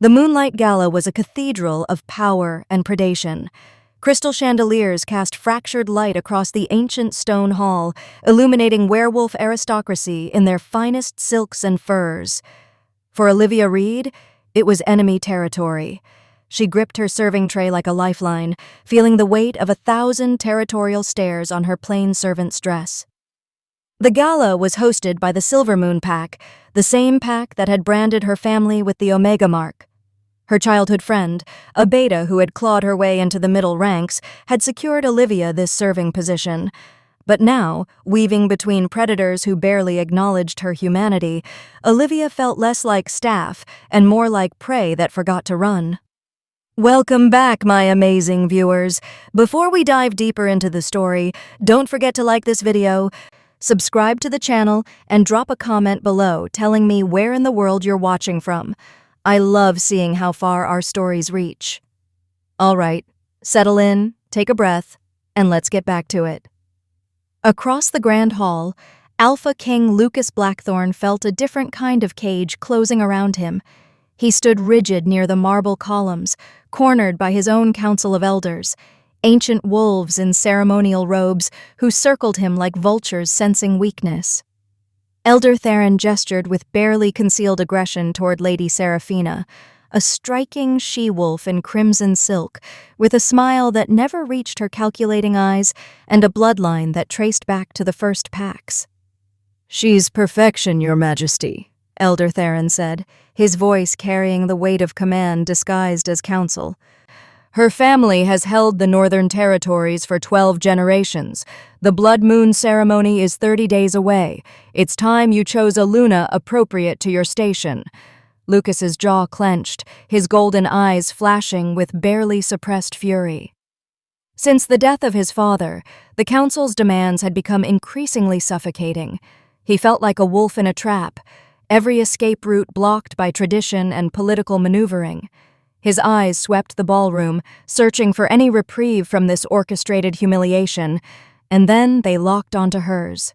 The Moonlight Gala was a cathedral of power and predation. Crystal chandeliers cast fractured light across the ancient stone hall, illuminating werewolf aristocracy in their finest silks and furs. For Olivia Reed, it was enemy territory. She gripped her serving tray like a lifeline, feeling the weight of 1,000 territorial stares on her plain servant's dress. The gala was hosted by the Silver Moon Pack, the same pack that had branded her family with the Omega mark. Her childhood friend, a beta who had clawed her way into the middle ranks, had secured Olivia this serving position. But now, weaving between predators who barely acknowledged her humanity, Olivia felt less like staff and more like prey that forgot to run. Welcome back, my amazing viewers. Before we dive deeper into the story, don't forget to like this video, subscribe to the channel, and drop a comment below telling me where in the world you're watching from. I love seeing how far our stories reach. All right, settle in, take a breath, and let's get back to it. Across the Grand Hall, Alpha King Lucas Blackthorn felt a different kind of cage closing around him. He stood rigid near the marble columns, cornered by his own council of elders, ancient wolves in ceremonial robes who circled him like vultures sensing weakness. Elder Theron gestured with barely concealed aggression toward Lady Seraphina, a striking she-wolf in crimson silk, with a smile that never reached her calculating eyes and a bloodline that traced back to the first packs. "She's perfection, Your Majesty," Elder Theron said, his voice carrying the weight of command disguised as counsel. "Her family has held the Northern Territories for 12 generations. The Blood Moon ceremony is 30 days away. It's time you chose a Luna appropriate to your station." Lucas's jaw clenched, his golden eyes flashing with barely suppressed fury. Since the death of his father, the Council's demands had become increasingly suffocating. He felt like a wolf in a trap, every escape route blocked by tradition and political maneuvering. His eyes swept the ballroom, searching for any reprieve from this orchestrated humiliation, and then they locked onto hers.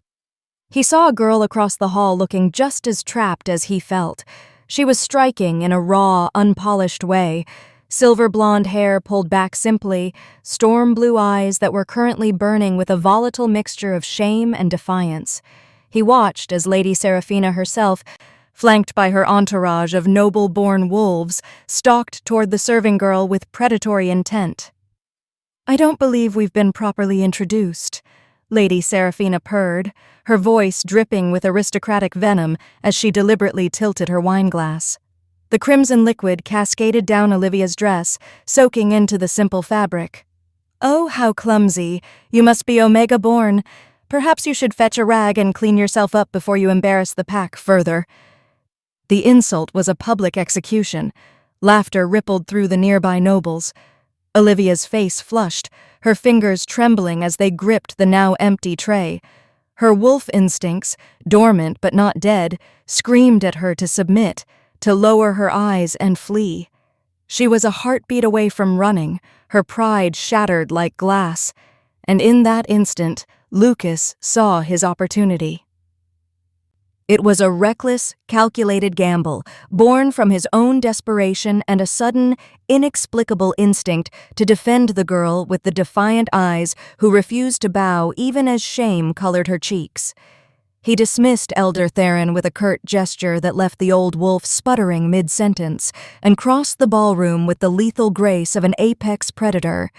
He saw a girl across the hall looking just as trapped as he felt. She was striking in a raw, unpolished way, silver blonde hair pulled back simply, storm blue eyes that were currently burning with a volatile mixture of shame and defiance. He watched as Lady Seraphina herself, flanked by her entourage of noble-born wolves, stalked toward the serving girl with predatory intent. "I don't believe we've been properly introduced," Lady Seraphina purred, her voice dripping with aristocratic venom as she deliberately tilted her wineglass. The crimson liquid cascaded down Olivia's dress, soaking into the simple fabric. "Oh, how clumsy. You must be Omega-born. Perhaps you should fetch a rag and clean yourself up before you embarrass the pack further." The insult was a public execution. Laughter rippled through the nearby nobles. Olivia's face flushed, her fingers trembling as they gripped the now empty tray. Her wolf instincts, dormant but not dead, screamed at her to submit, to lower her eyes and flee. She was a heartbeat away from running, her pride shattered like glass, and in that instant, Lucas saw his opportunity. It was a reckless, calculated gamble, born from his own desperation and a sudden, inexplicable instinct to defend the girl with the defiant eyes who refused to bow even as shame colored her cheeks. He dismissed Elder Theron with a curt gesture that left the old wolf sputtering mid-sentence and crossed the ballroom with the lethal grace of an apex predator.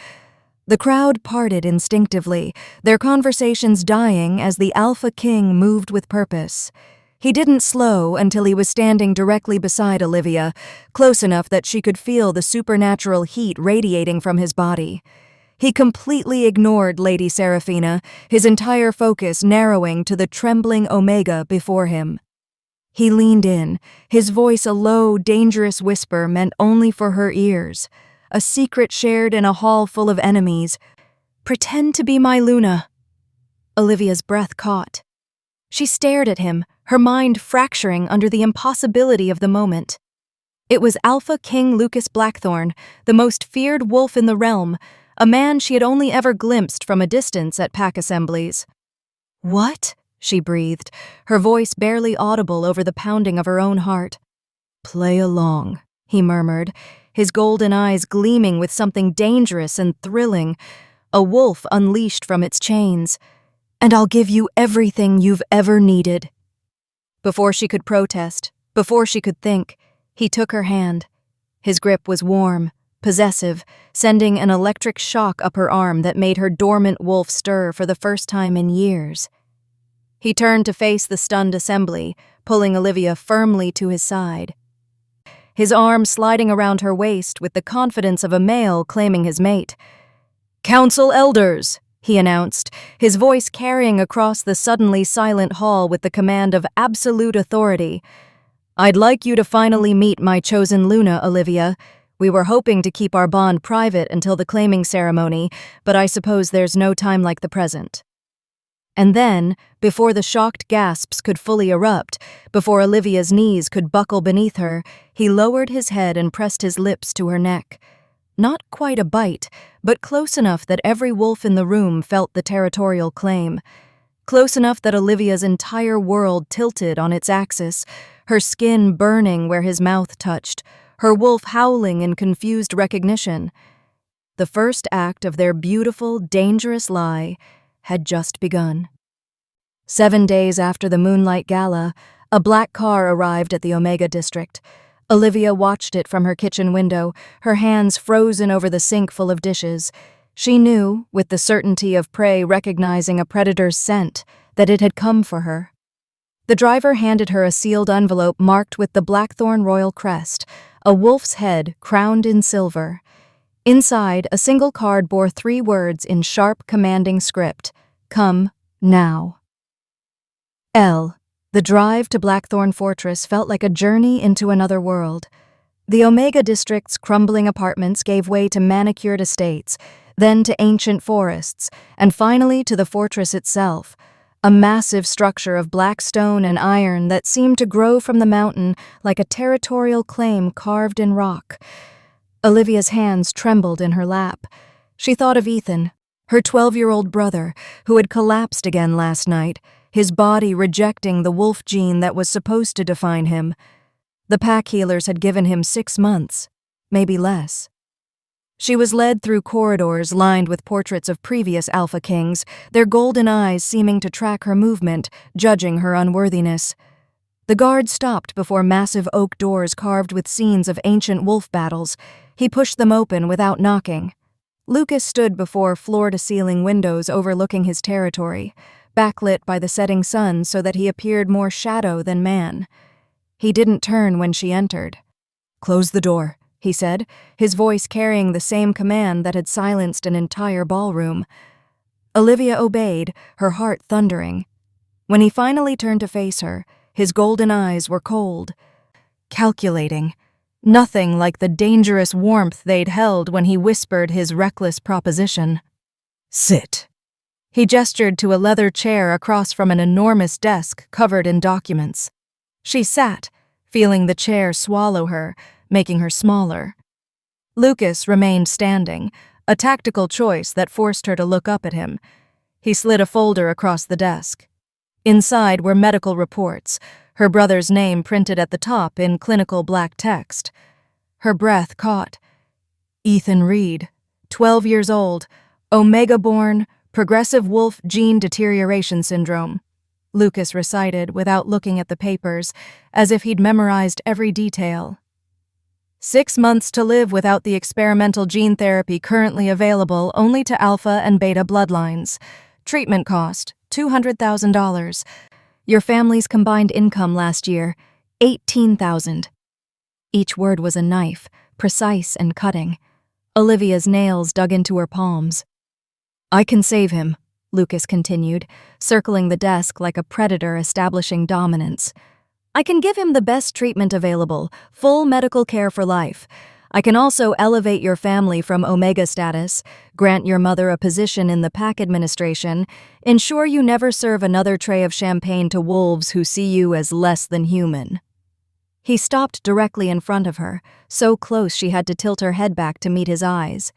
The crowd parted instinctively, their conversations dying as the Alpha King moved with purpose. He didn't slow until he was standing directly beside Olivia, close enough that she could feel the supernatural heat radiating from his body. He completely ignored Lady Seraphina, his entire focus narrowing to the trembling Omega before him. He leaned in, his voice a low, dangerous whisper meant only for her ears, a secret shared in a hall full of enemies. "Pretend to be my Luna." Olivia's breath caught. She stared at him, her mind fracturing under the impossibility of the moment. It was Alpha King Lucas Blackthorn, the most feared wolf in the realm, a man she had only ever glimpsed from a distance at pack assemblies. "What?" she breathed, her voice barely audible over the pounding of her own heart. "Play along," he murmured, his golden eyes gleaming with something dangerous and thrilling, a wolf unleashed from its chains. "And I'll give you everything you've ever needed." Before she could protest, before she could think, he took her hand. His grip was warm, possessive, sending an electric shock up her arm that made her dormant wolf stir for the first time in years. He turned to face the stunned assembly, pulling Olivia firmly to his side. His arm sliding around her waist with the confidence of a male claiming his mate. "Council elders," he announced, his voice carrying across the suddenly silent hall with the command of absolute authority. "I'd like you to finally meet my chosen Luna, Olivia. We were hoping to keep our bond private until the claiming ceremony, but I suppose there's no time like the present." And then, before the shocked gasps could fully erupt, before Olivia's knees could buckle beneath her, he lowered his head and pressed his lips to her neck. Not quite a bite, but close enough that every wolf in the room felt the territorial claim. Close enough that Olivia's entire world tilted on its axis, her skin burning where his mouth touched, her wolf howling in confused recognition. The first act of their beautiful, dangerous lie had just begun. 7 days after the Moonlight Gala, a black car arrived at the Omega District. Olivia watched it from her kitchen window, her hands frozen over the sink full of dishes. She knew, with the certainty of prey recognizing a predator's scent, that it had come for her. The driver handed her a sealed envelope marked with the Blackthorn Royal crest, a wolf's head crowned in silver. Inside, a single card bore 3 words in sharp, commanding script: "Come, now." The drive to Blackthorn Fortress felt like a journey into another world. The Omega District's crumbling apartments gave way to manicured estates, then to ancient forests, and finally to the fortress itself, a massive structure of black stone and iron that seemed to grow from the mountain like a territorial claim carved in rock. Olivia's hands trembled in her lap. She thought of Ethan, her 12-year-old brother, who had collapsed again last night, his body rejecting the wolf gene that was supposed to define him. The pack healers had given him 6 months, maybe less. She was led through corridors lined with portraits of previous Alpha Kings, their golden eyes seeming to track her movement, judging her unworthiness. The guard stopped before massive oak doors carved with scenes of ancient wolf battles. He pushed them open without knocking. Lucas stood before floor-to-ceiling windows overlooking his territory, backlit by the setting sun so that he appeared more shadow than man. He didn't turn when she entered. "Close the door," he said, his voice carrying the same command that had silenced an entire ballroom. Olivia obeyed, her heart thundering. When he finally turned to face her, his golden eyes were cold, calculating, nothing like the dangerous warmth they'd held when he whispered his reckless proposition. "Sit." He gestured to a leather chair across from an enormous desk covered in documents. She sat, feeling the chair swallow her, making her smaller. Lucas remained standing, a tactical choice that forced her to look up at him. He slid a folder across the desk. Inside were medical reports, her brother's name printed at the top in clinical black text. Her breath caught. Ethan Reed, 12 years old, Omega-born, progressive wolf gene deterioration syndrome. Lucas recited without looking at the papers, as if he'd memorized every detail. 6 months to live without the experimental gene therapy currently available only to alpha and beta bloodlines. Treatment cost, $200,000. Your family's combined income last year, $18,000. Each word was a knife, precise and cutting. Olivia's nails dug into her palms. "I can save him," Lucas continued, circling the desk like a predator establishing dominance. "I can give him the best treatment available, full medical care for life. I can also elevate your family from Omega status, grant your mother a position in the pack administration, ensure you never serve another tray of champagne to wolves who see you as less than human." He stopped directly in front of her, so close she had to tilt her head back to meet his eyes.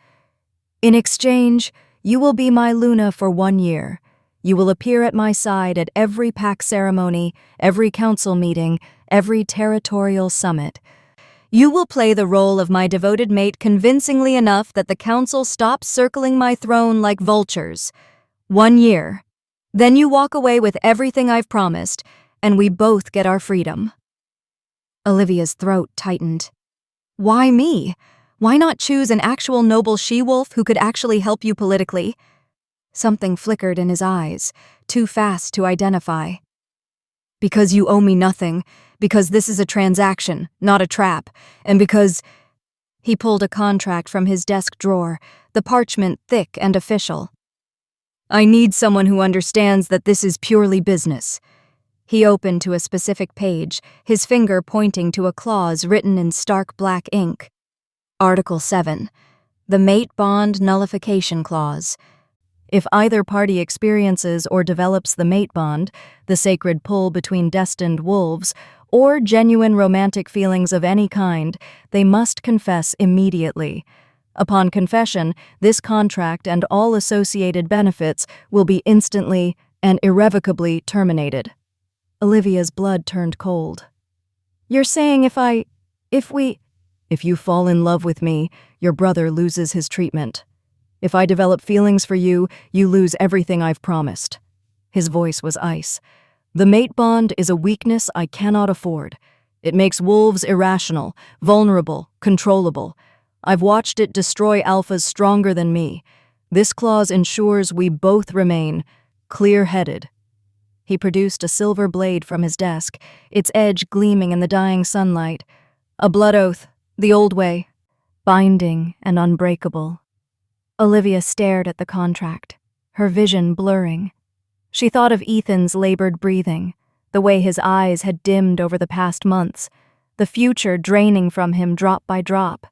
"In exchange, you will be my Luna for 1 year. You will appear at my side at every pack ceremony, every council meeting, every territorial summit. You will play the role of my devoted mate convincingly enough that the council stops circling my throne like vultures. 1 year. Then you walk away with everything I've promised, and we both get our freedom." Olivia's throat tightened. Why me? Why not choose an actual noble she-wolf who could actually help you politically? Something flickered in his eyes, too fast to identify. "Because you owe me nothing, because this is a transaction, not a trap, and because—" He pulled a contract from his desk drawer, the parchment thick and official. "I need someone who understands that this is purely business." He opened to a specific page, his finger pointing to a clause written in stark black ink. Article 7. The Mate Bond Nullification Clause. If either party experiences or develops the mate bond, the sacred pull between destined wolves, or genuine romantic feelings of any kind, they must confess immediately. Upon confession, this contract and all associated benefits will be instantly and irrevocably terminated. Olivia's blood turned cold. "You're saying if you fall in love with me, your brother loses his treatment. If I develop feelings for you, you lose everything I've promised." His voice was ice. "The mate bond is a weakness I cannot afford. It makes wolves irrational, vulnerable, controllable. I've watched it destroy alphas stronger than me. This clause ensures we both remain clear-headed." He produced a silver blade from his desk, its edge gleaming in the dying sunlight. A blood oath, the old way, binding and unbreakable. Olivia stared at the contract, her vision blurring. She thought of Ethan's labored breathing, the way his eyes had dimmed over the past months, the future draining from him drop by drop.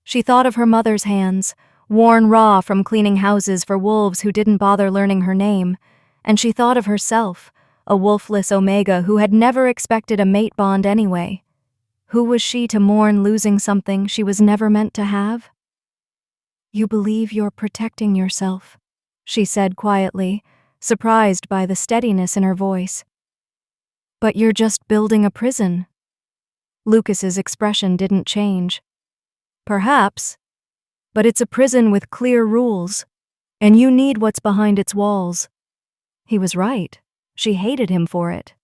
She thought of her mother's hands, worn raw from cleaning houses for wolves who didn't bother learning her name, and she thought of herself, a wolfless Omega who had never expected a mate bond anyway. Who was she to mourn losing something she was never meant to have? "You believe you're protecting yourself," she said quietly, surprised by the steadiness in her voice. "But you're just building a prison." Lucas's expression didn't change. "Perhaps, but it's a prison with clear rules, and you need what's behind its walls." He was right. She hated him for it.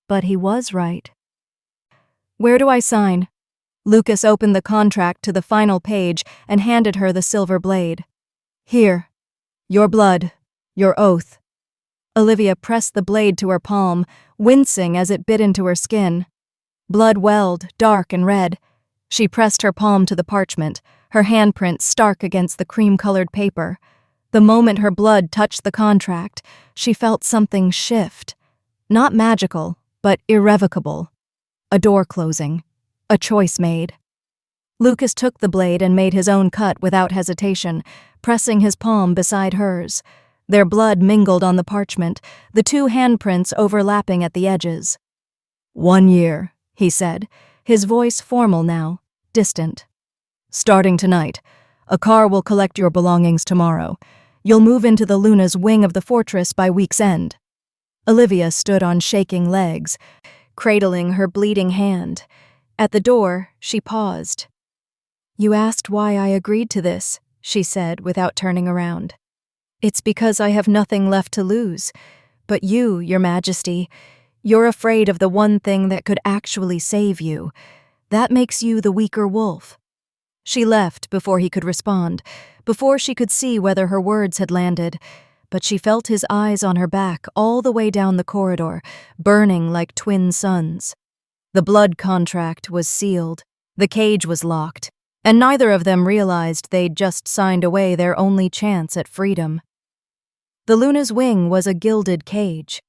But he was right. "Where do I sign?" Lucas opened the contract to the final page and handed her the silver blade. "Here. Your blood. Your oath." Olivia pressed the blade to her palm, wincing as it bit into her skin. Blood welled, dark and red. She pressed her palm to the parchment, her handprint stark against the cream-colored paper. The moment her blood touched the contract, she felt something shift. Not magical, but irrevocable. A door closing. A choice made. Lucas took the blade and made his own cut without hesitation, pressing his palm beside hers. Their blood mingled on the parchment, the two handprints overlapping at the edges. 1 year, he said, his voice formal now, distant. "Starting tonight. A car will collect your belongings tomorrow. You'll move into the Luna's wing of the fortress by week's end." Olivia stood on shaking legs, cradling her bleeding hand. At the door, she paused. "You asked why I agreed to this," she said without turning around. "It's because I have nothing left to lose. But you, Your Majesty, you're afraid of the one thing that could actually save you. That makes you the weaker wolf." She left before he could respond, before she could see whether her words had landed, but she felt his eyes on her back all the way down the corridor, burning like twin suns. The blood contract was sealed, the cage was locked, and neither of them realized they'd just signed away their only chance at freedom. The Luna's wing was a gilded cage.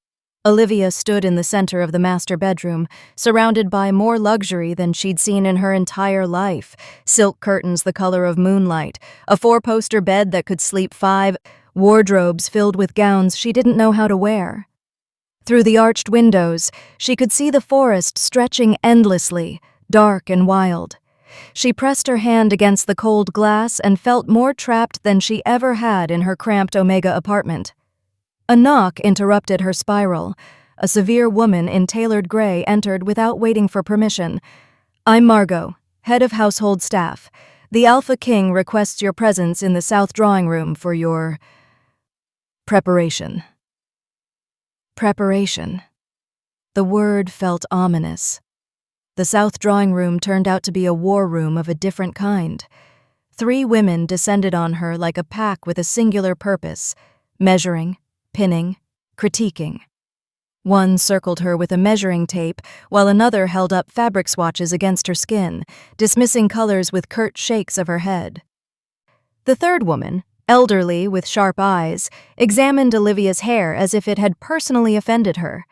Olivia stood in the center of the master bedroom, surrounded by more luxury than she'd seen in her entire life. Silk curtains the color of moonlight, a 4-poster bed that could sleep 5, wardrobes filled with gowns she didn't know how to wear. Through the arched windows, she could see the forest stretching endlessly, dark and wild. She pressed her hand against the cold glass and felt more trapped than she ever had in her cramped Omega apartment. A knock interrupted her spiral. A severe woman in tailored gray entered without waiting for permission. "I'm Margot. head of household staff. The Alpha King requests your presence in the south drawing room for your preparation. Preparation. The word felt ominous. The south drawing room turned out to be a war room of a different kind. 3 women descended on her like a pack with a singular purpose: measuring, pinning, critiquing. One circled her with a measuring tape, while another held up fabric swatches against her skin, dismissing colors with curt shakes of her head. The third woman, elderly with sharp eyes, examined Olivia's hair as if it had personally offended her.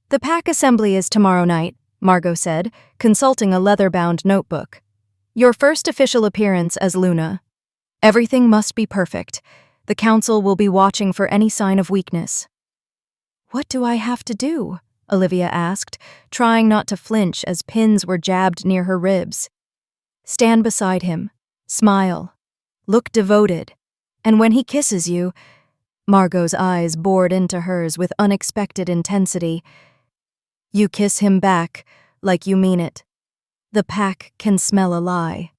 "The pack assembly is tomorrow night," Margot said, consulting a leather-bound notebook. "Your first official appearance as Luna. Everything must be perfect. The council will be watching for any sign of weakness." "What do I have to do?" Olivia asked, trying not to flinch as pins were jabbed near her ribs. "Stand beside him. Smile. Look devoted. And when he kisses you—" Margot's eyes bored into hers with unexpected intensity. "You kiss him back, like you mean it. The pack can smell a lie."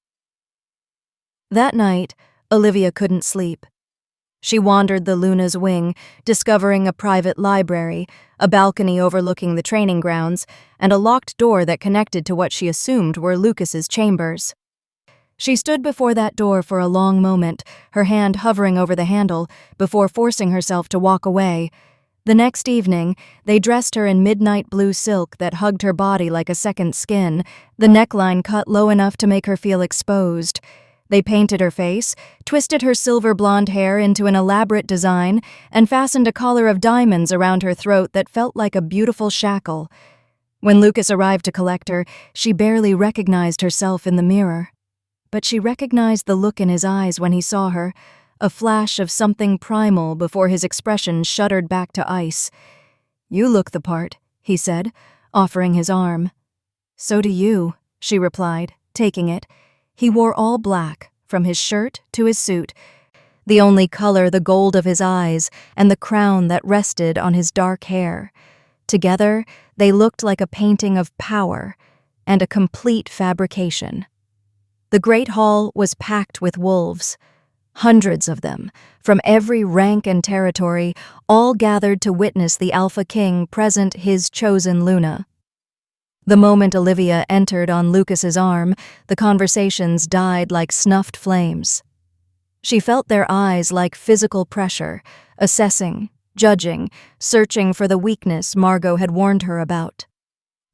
That night, Olivia couldn't sleep. She wandered the Luna's wing, discovering a private library, a balcony overlooking the training grounds, and a locked door that connected to what she assumed were Lucas's chambers. She stood before that door for a long moment, her hand hovering over the handle, before forcing herself to walk away. The next evening, they dressed her in midnight blue silk that hugged her body like a second skin, the neckline cut low enough to make her feel exposed. They painted her face, twisted her silver blonde hair into an elaborate design, and fastened a collar of diamonds around her throat that felt like a beautiful shackle. When Lucas arrived to collect her, she barely recognized herself in the mirror. But she recognized the look in his eyes when he saw her, a flash of something primal before his expression shuddered back to ice. "You look the part," he said, offering his arm. "So do you," she replied, taking it. He wore all black, from his shirt to his suit, the only color the gold of his eyes and the crown that rested on his dark hair. Together, they looked like a painting of power and a complete fabrication. The great hall was packed with wolves. Hundreds of them, from every rank and territory, all gathered to witness the Alpha King present his chosen Luna. The moment Olivia entered on Lucas's arm, the conversations died like snuffed flames. She felt their eyes like physical pressure, assessing, judging, searching for the weakness Margot had warned her about.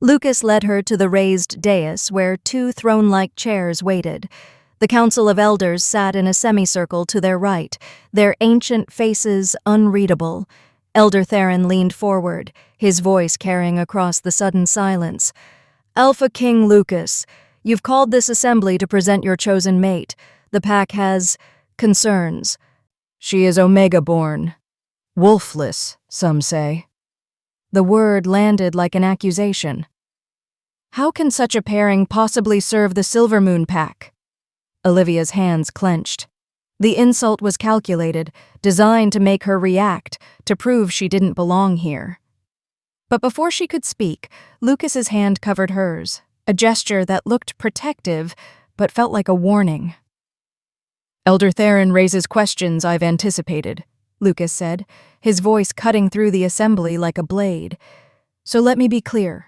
Lucas led her to the raised dais where 2 throne-like chairs waited. The Council of Elders sat in a semicircle to their right, their ancient faces unreadable. Elder Theron leaned forward, his voice carrying across the sudden silence. "Alpha King Lucas, you've called this assembly to present your chosen mate. The pack has concerns. She is Omega-born. Wolfless, some say." The word landed like an accusation. "How can such a pairing possibly serve the Silvermoon pack?" Olivia's hands clenched. The insult was calculated, designed to make her react, to prove she didn't belong here. But before she could speak, Lucas's hand covered hers, a gesture that looked protective but felt like a warning. "Elder Theron raises questions I've anticipated," Lucas said, his voice cutting through the assembly like a blade. "So let me be clear.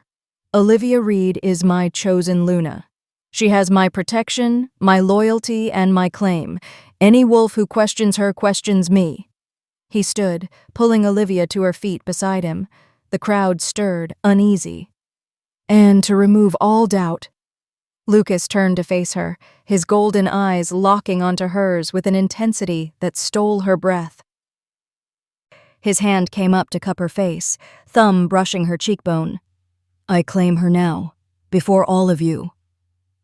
Olivia Reed is my chosen Luna. She has my protection, my loyalty, and my claim. Any wolf who questions her questions me." He stood, pulling Olivia to her feet beside him. The crowd stirred, uneasy. "And to remove all doubt—" Lucas turned to face her, his golden eyes locking onto hers with an intensity that stole her breath. His hand came up to cup her face, thumb brushing her cheekbone. "I claim her now, before all of you."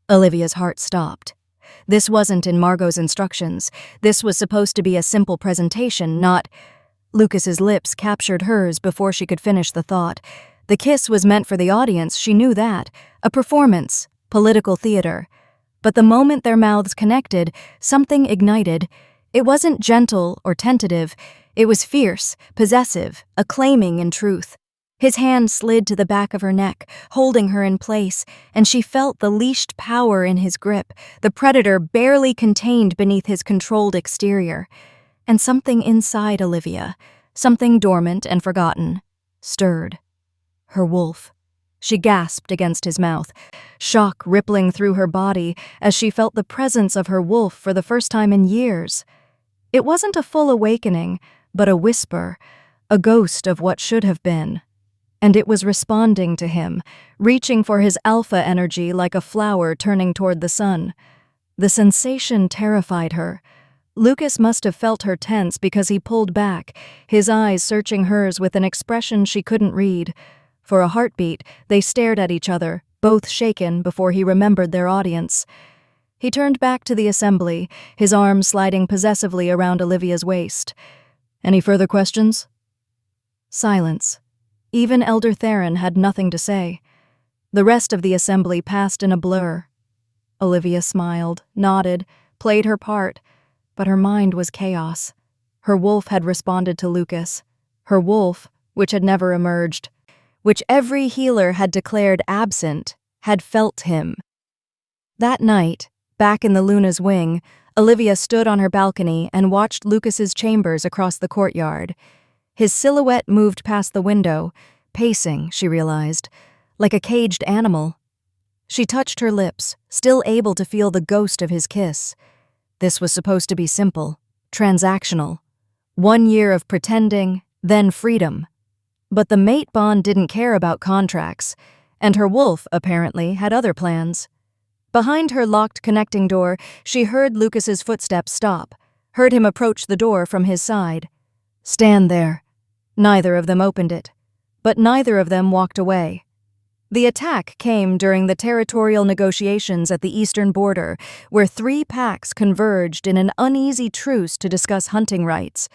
Olivia's heart stopped. This wasn't in Margot's instructions. This was supposed to be a simple presentation, not— Lucas's lips captured hers before she could finish the thought. The kiss was meant for the audience, she knew that. A performance, political theater. But the moment their mouths connected, something ignited. It wasn't gentle or tentative. It was fierce, possessive, acclaiming in truth. His hand slid to the back of her neck, holding her in place, and she felt the leashed power in his grip, the predator barely contained beneath his controlled exterior. And something inside Olivia, something dormant and forgotten, stirred. Her wolf. She gasped against his mouth, shock rippling through her body as she felt the presence of her wolf for the first time in years. It wasn't a full awakening, but a whisper, a ghost of what should have been. And it was responding to him, reaching for his alpha energy like a flower turning toward the sun. The sensation terrified her. Lucas must have felt her tense because he pulled back, his eyes searching hers with an expression she couldn't read. For a heartbeat, they stared at each other, both shaken before he remembered their audience. He turned back to the assembly, his arm sliding possessively around Olivia's waist. "Any further questions?" Silence. Even Elder Theron had nothing to say. The rest of the assembly passed in a blur. Olivia smiled, nodded, played her part, but her mind was chaos. Her wolf had responded to Lucas. Her wolf, which had never emerged, which every healer had declared absent, had felt him. That night, back in the Luna's wing, Olivia stood on her balcony and watched Lucas's chambers across the courtyard. His silhouette moved past the window, pacing, she realized, like a caged animal. She touched her lips, still able to feel the ghost of his kiss. This was supposed to be simple, transactional. 1 year of pretending, then freedom. But the mate bond didn't care about contracts, and her wolf, apparently, had other plans. Behind her locked connecting door, she heard Lucas's footsteps stop, heard him approach the door from his side. "Stand there." Neither of them opened it, but neither of them walked away. The attack came during the territorial negotiations at the eastern border, where 3 packs converged in an uneasy truce to discuss hunting rights.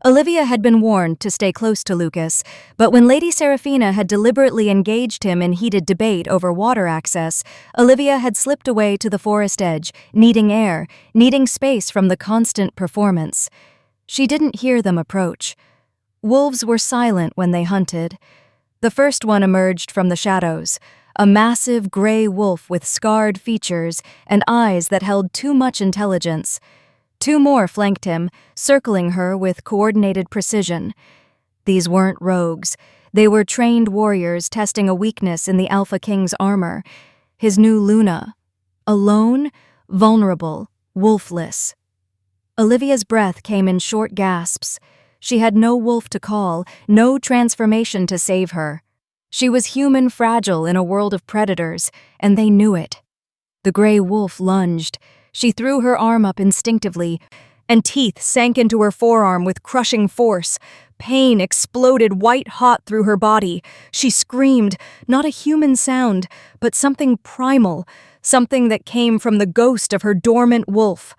Olivia had been warned to stay close to Lucas, but when Lady Seraphina had deliberately engaged him in heated debate over water access, Olivia had slipped away to the forest edge, needing air, needing space from the constant performance. She didn't hear them approach. Wolves were silent when they hunted. The first one emerged from the shadows, a massive gray wolf with scarred features and eyes that held too much intelligence. 2 more flanked him, circling her with coordinated precision. These weren't rogues. They were trained warriors testing a weakness in the Alpha King's armor. His new Luna. Alone, vulnerable, wolfless. Olivia's breath came in short gasps. She had no wolf to call, no transformation to save her. She was human fragile in a world of predators, and they knew it. The gray wolf lunged. She threw her arm up instinctively, and teeth sank into her forearm with crushing force. Pain exploded white-hot through her body. She screamed, not a human sound, but something primal, something that came from the ghost of her dormant wolf.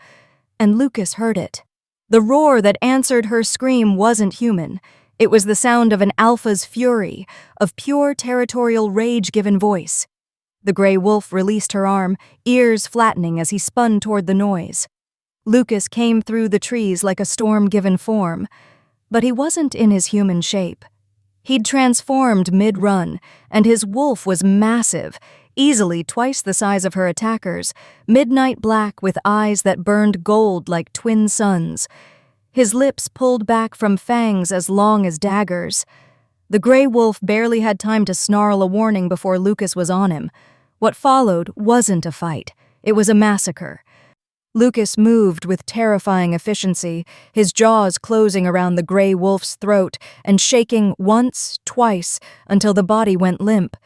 And Lucas heard it. The roar that answered her scream wasn't human. It was the sound of an alpha's fury, of pure territorial rage given voice. The gray wolf released her arm, ears flattening as he spun toward the noise. Lucas came through the trees like a storm given form, but he wasn't in his human shape. He'd transformed mid-run, and his wolf was massive, easily twice the size of her attackers, midnight black with eyes that burned gold like twin suns. His lips pulled back from fangs as long as daggers. The gray wolf barely had time to snarl a warning before Lucas was on him. What followed wasn't a fight. It was a massacre. Lucas moved with terrifying efficiency, his jaws closing around the gray wolf's throat and shaking once, twice, until the body went limp.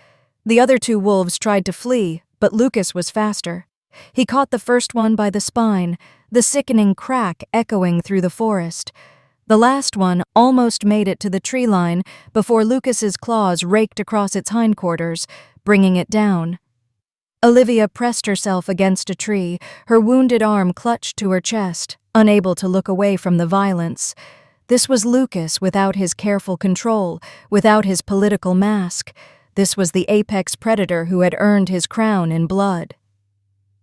The other 2 wolves tried to flee, but Lucas was faster. He caught the first one by the spine, the sickening crack echoing through the forest. The last one almost made it to the tree line before Lucas's claws raked across its hindquarters, bringing it down. Olivia pressed herself against a tree, her wounded arm clutched to her chest, unable to look away from the violence. This was Lucas without his careful control, without his political mask. This was the apex predator who had earned his crown in blood.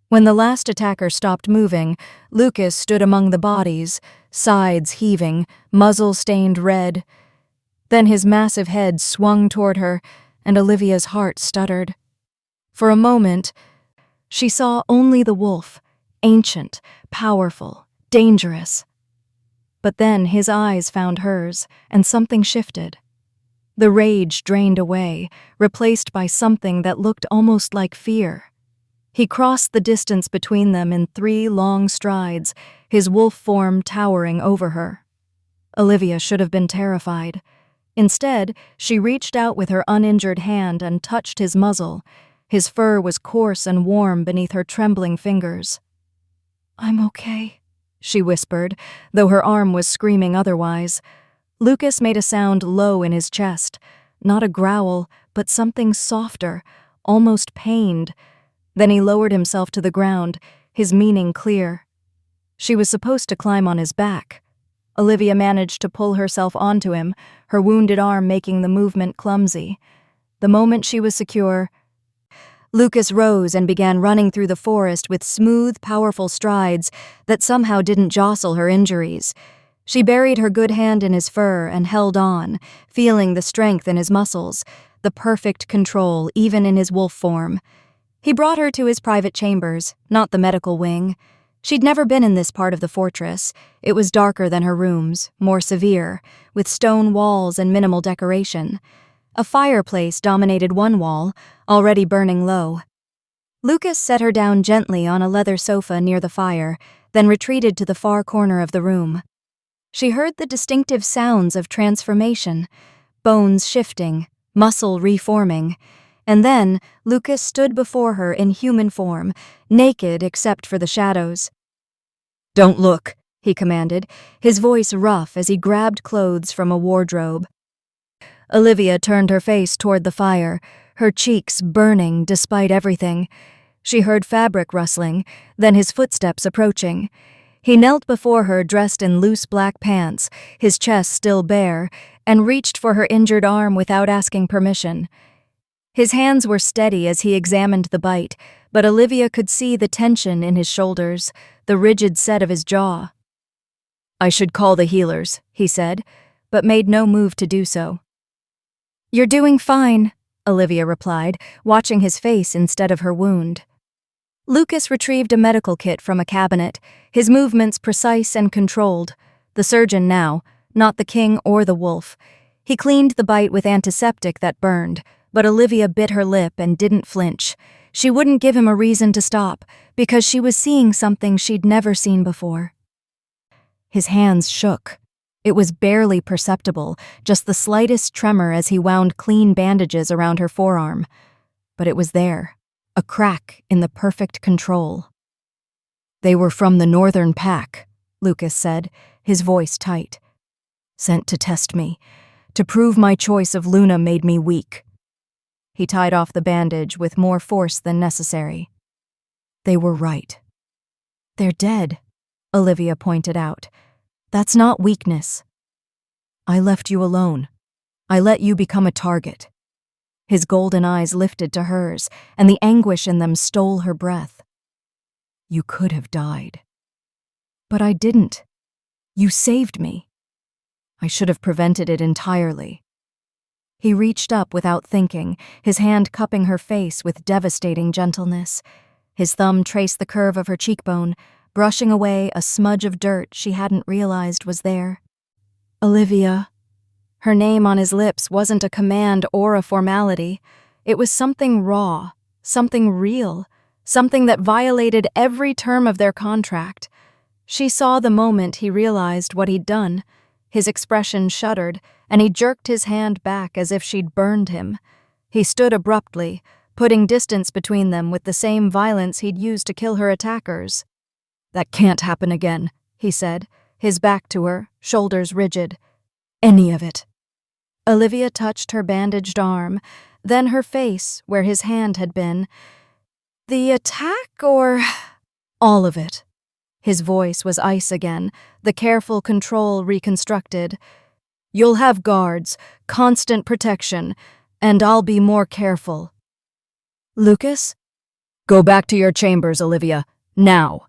When the last attacker stopped moving, Lucas stood among the bodies, sides heaving, muzzle stained red. Then his massive head swung toward her, and Olivia's heart stuttered. For a moment, she saw only the wolf, ancient, powerful, dangerous. But then his eyes found hers, and something shifted. The rage drained away, replaced by something that looked almost like fear. He crossed the distance between them in 3 long strides, his wolf form towering over her. Olivia should have been terrified. Instead, she reached out with her uninjured hand and touched his muzzle. His fur was coarse and warm beneath her trembling fingers. "I'm okay," she whispered, though her arm was screaming otherwise. Lucas made a sound low in his chest, not a growl, but something softer, almost pained. Then he lowered himself to the ground, his meaning clear. She was supposed to climb on his back. Olivia managed to pull herself onto him, her wounded arm making the movement clumsy. The moment she was secure, Lucas rose and began running through the forest with smooth, powerful strides that somehow didn't jostle her injuries. She buried her good hand in his fur and held on, feeling the strength in his muscles, the perfect control even in his wolf form. He brought her to his private chambers, not the medical wing. She'd never been in this part of the fortress. It was darker than her rooms, more severe, with stone walls and minimal decoration. A fireplace dominated one wall, already burning low. Lucas set her down gently on a leather sofa near the fire, then retreated to the far corner of the room. She heard the distinctive sounds of transformation, bones shifting, muscle reforming, and then Lucas stood before her in human form, naked except for the shadows. "Don't look," he commanded, his voice rough as he grabbed clothes from a wardrobe. Olivia turned her face toward the fire, her cheeks burning despite everything. She heard fabric rustling, then his footsteps approaching. He knelt before her dressed in loose black pants, his chest still bare, and reached for her injured arm without asking permission. His hands were steady as he examined the bite, but Olivia could see the tension in his shoulders, the rigid set of his jaw. "I should call the healers," he said, but made no move to do so. "You're doing fine," Olivia replied, watching his face instead of her wound. Lucas retrieved a medical kit from a cabinet, his movements precise and controlled. The surgeon now, not the king or the wolf. He cleaned the bite with antiseptic that burned, but Olivia bit her lip and didn't flinch. She wouldn't give him a reason to stop, because she was seeing something she'd never seen before. His hands shook. It was barely perceptible, just the slightest tremor as he wound clean bandages around her forearm. But it was there. A crack in the perfect control. "They were from the northern pack," Lucas said, his voice tight. "Sent to test me. To prove my choice of Luna made me weak." He tied off the bandage with more force than necessary. "They were right." "They're dead," Olivia pointed out. "That's not weakness." "I left you alone. I let you become a target." His golden eyes lifted to hers, and the anguish in them stole her breath. "You could have died." "But I didn't. You saved me." "I should have prevented it entirely." He reached up without thinking, his hand cupping her face with devastating gentleness. His thumb traced the curve of her cheekbone, brushing away a smudge of dirt she hadn't realized was there. "Olivia." Her name on his lips wasn't a command or a formality. It was something raw, something real, something that violated every term of their contract. She saw the moment he realized what he'd done. His expression shuddered, and he jerked his hand back as if she'd burned him. He stood abruptly, putting distance between them with the same violence he'd used to kill her attackers. "That can't happen again," he said, his back to her, shoulders rigid. "Any of it." Olivia touched her bandaged arm, then her face, where his hand had been. "The attack, or—" "All of it." His voice was ice again, the careful control reconstructed. "You'll have guards, constant protection, and I'll be more careful." "Lucas?" "Go back to your chambers, Olivia. Now."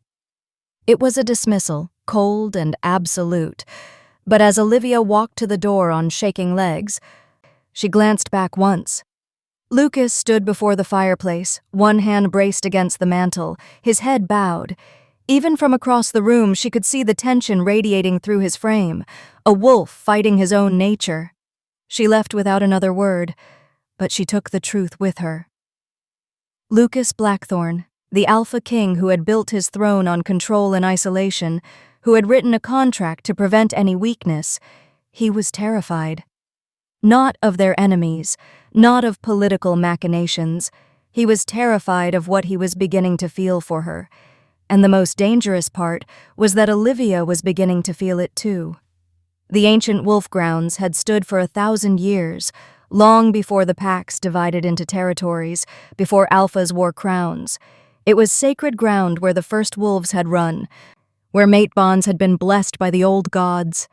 It was a dismissal, cold and absolute. But as Olivia walked to the door on shaking legs, she glanced back once. Lucas stood before the fireplace, one hand braced against the mantel, his head bowed. Even from across the room, she could see the tension radiating through his frame, a wolf fighting his own nature. She left without another word, but she took the truth with her. Lucas Blackthorne, the alpha king who had built his throne on control and isolation, who had written a contract to prevent any weakness, he was terrified. Not of their enemies, not of political machinations. He was terrified of what he was beginning to feel for her. And the most dangerous part was that Olivia was beginning to feel it too. The ancient wolf grounds had stood for 1,000 years, long before the packs divided into territories, before alphas wore crowns. It was sacred ground where the first wolves had run, where mate bonds had been blessed by the old gods.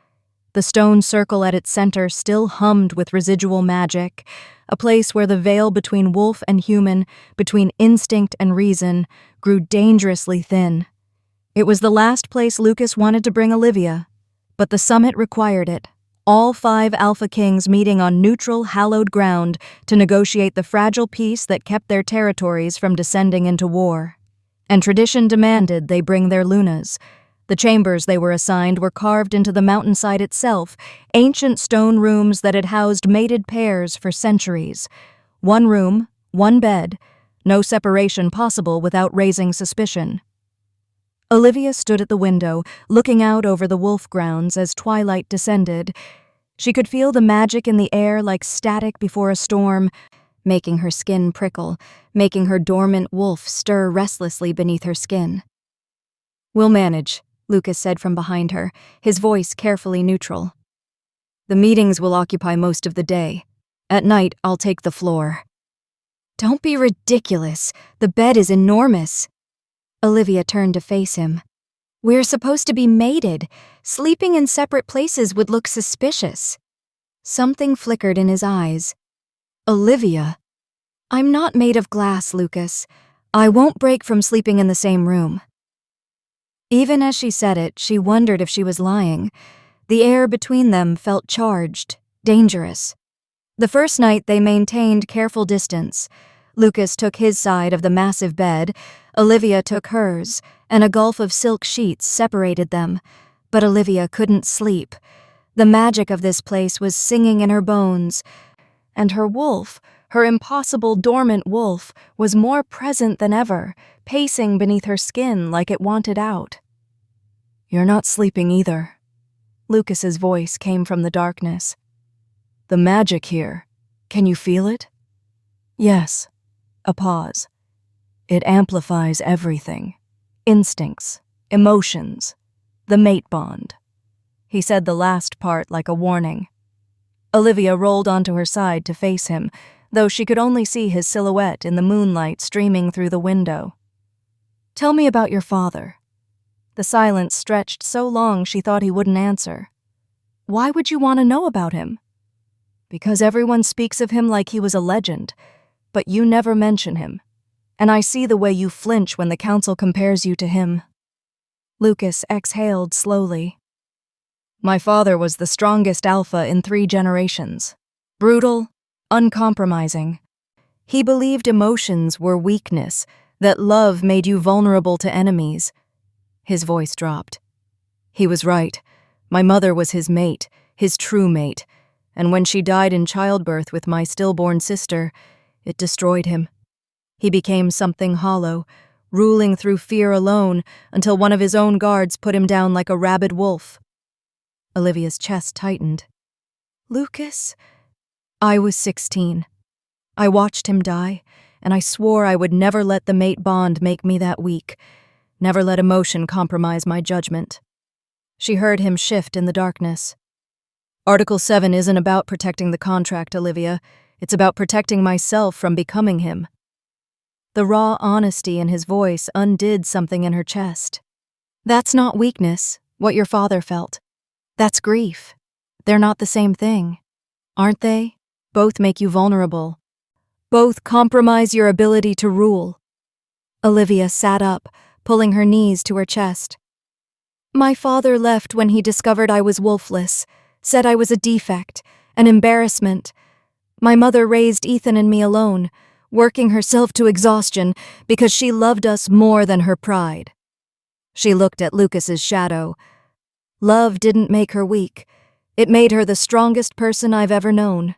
The stone circle at its center still hummed with residual magic, a place where the veil between wolf and human, between instinct and reason, grew dangerously thin. It was the last place Lucas wanted to bring Olivia, but the summit required it. All 5 Alpha Kings meeting on neutral, hallowed ground to negotiate the fragile peace that kept their territories from descending into war. And tradition demanded they bring their lunas. The chambers they were assigned were carved into the mountainside itself, ancient stone rooms that had housed mated pairs for centuries. 1 room, 1 bed, no separation possible without raising suspicion. Olivia stood at the window, looking out over the wolf grounds as twilight descended. She could feel the magic in the air like static before a storm, making her skin prickle, making her dormant wolf stir restlessly beneath her skin. "We'll manage," Lucas said from behind her, his voice carefully neutral. "The meetings will occupy most of the day. At night, I'll take the floor." "Don't be ridiculous. The bed is enormous." Olivia turned to face him. "We're supposed to be mated. Sleeping in separate places would look suspicious." Something flickered in his eyes. "Olivia." "I'm not made of glass, Lucas. I won't break from sleeping in the same room." Even as she said it, she wondered if she was lying. The air between them felt charged, dangerous. The first night they maintained careful distance. Lucas took his side of the massive bed, Olivia took hers, and a gulf of silk sheets separated them. But Olivia couldn't sleep. The magic of this place was singing in her bones, and her wolf, her impossible dormant wolf, was more present than ever, pacing beneath her skin like it wanted out. "You're not sleeping either." Lucas's voice came from the darkness. "The magic here, can you feel it?" "Yes." A pause. "It amplifies everything. Instincts, emotions, the mate bond." He said the last part like a warning. Olivia rolled onto her side to face him, though she could only see his silhouette in the moonlight streaming through the window. "Tell me about your father." The silence stretched so long she thought he wouldn't answer. "Why would you want to know about him?" "Because everyone speaks of him like he was a legend, but you never mention him, and I see the way you flinch when the council compares you to him." Lucas exhaled slowly. "My father was the strongest alpha in 3 generations. Brutal, uncompromising. He believed emotions were weakness, that love made you vulnerable to enemies." His voice dropped. "He was right. My mother was his mate, his true mate, and when she died in childbirth with my stillborn sister, it destroyed him. He became something hollow, ruling through fear alone until one of his own guards put him down like a rabid wolf." Olivia's chest tightened. "Lucas?" "I was 16. I watched him die, and I swore I would never let the mate bond make me that weak, never let emotion compromise my judgment." She heard him shift in the darkness. "Article 7 isn't about protecting the contract, Olivia. It's about protecting myself from becoming him." The raw honesty in his voice undid something in her chest. "That's not weakness, what your father felt. That's grief. They're not the same thing, aren't they? Both make you vulnerable. Both compromise your ability to rule." Olivia sat up, pulling her knees to her chest. My father left when he discovered I was wolfless, said I was a defect, an embarrassment. My mother raised Ethan and me alone, working herself to exhaustion because she loved us more than her pride. She looked at Lucas's shadow. Love didn't make her weak. It made her the strongest person I've ever known.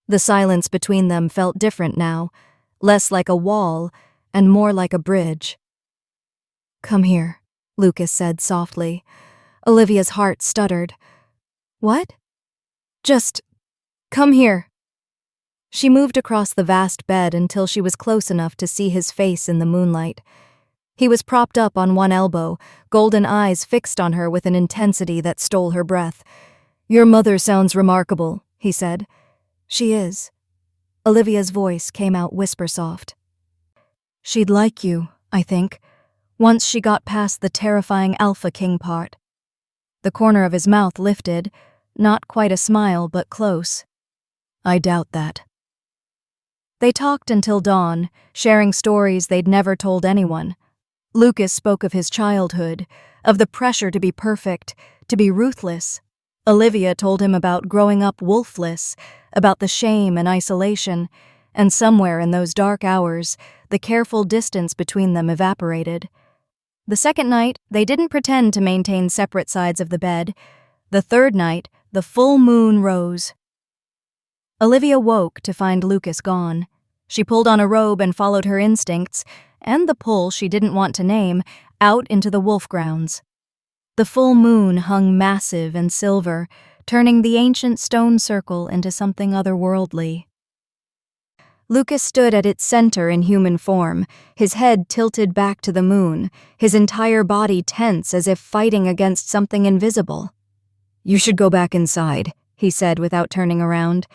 The silence between them felt different now, less like a wall and more like a bridge. "Come here," Lucas said softly. Olivia's heart stuttered. "What?" "Just come here." She moved across the vast bed until she was close enough to see his face in the moonlight. He was propped up on one elbow, golden eyes fixed on her with an intensity that stole her breath. "Your mother sounds remarkable," he said. "She is." Olivia's voice came out whisper-soft. "She'd like you, I think, once she got past the terrifying Alpha King part." The corner of his mouth lifted, not quite a smile, but close. "I doubt that." They talked until dawn, sharing stories they'd never told anyone. Lucas spoke of his childhood, of the pressure to be perfect, to be ruthless. Olivia told him about growing up wolfless, about the shame and isolation, and somewhere in those dark hours, the careful distance between them evaporated. The second night, they didn't pretend to maintain separate sides of the bed. The third night, the full moon rose. Olivia woke to find Lucas gone. She pulled on a robe and followed her instincts, and the pull she didn't want to name, out into the wolf grounds. The full moon hung massive and silver, turning the ancient stone circle into something otherworldly. Lucas stood at its center in human form, his head tilted back to the moon, his entire body tense as if fighting against something invisible. "You should go back inside," he said without turning around.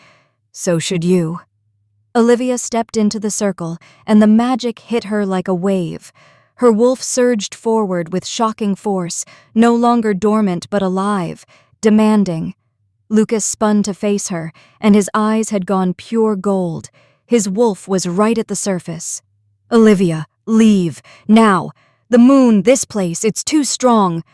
"So should you." Olivia stepped into the circle, and the magic hit her like a wave. Her wolf surged forward with shocking force, no longer dormant but alive, demanding. Lucas spun to face her, and his eyes had gone pure gold. His wolf was right at the surface. "Olivia, leave, now. The moon, this place, it's too strong."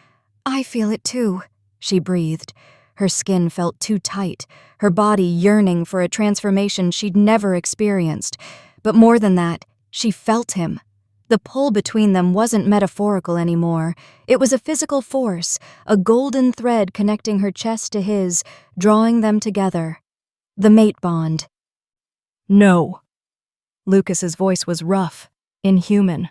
"I feel it too," she breathed. Her skin felt too tight, her body yearning for a transformation she'd never experienced. But more than that, she felt him. The pull between them wasn't metaphorical anymore. It was a physical force, a golden thread connecting her chest to his, drawing them together. The mate bond. "No." Lucas's voice was rough, inhuman.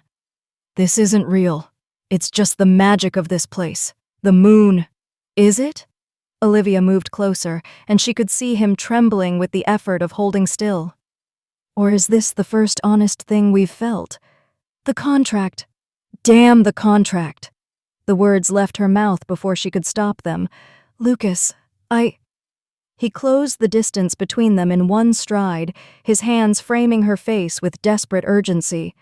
"This isn't real. It's just the magic of this place. The moon." "Is it?" Olivia moved closer, and she could see him trembling with the effort of holding still. "Or is this the first honest thing we've felt? The contract. Damn the contract." The words left her mouth before she could stop them. "Lucas, He closed the distance between them in one stride, his hands framing her face with desperate urgency.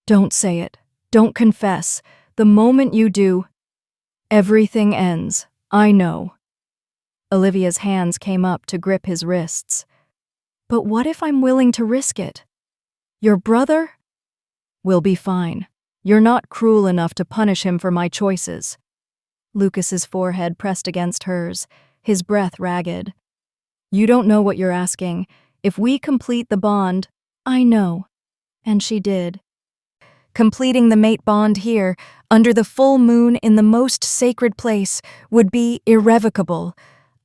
"Don't say it. Don't confess. The moment you do, everything ends. I know." Olivia's hands came up to grip his wrists. "But what if I'm willing to risk it? Your brother?" "We'll be fine. You're not cruel enough to punish him for my choices." Lucas's forehead pressed against hers, his breath ragged. "You don't know what you're asking. If we complete the bond—" "I know." And she did. Completing the mate bond here, under the full moon in the most sacred place, would be irrevocable,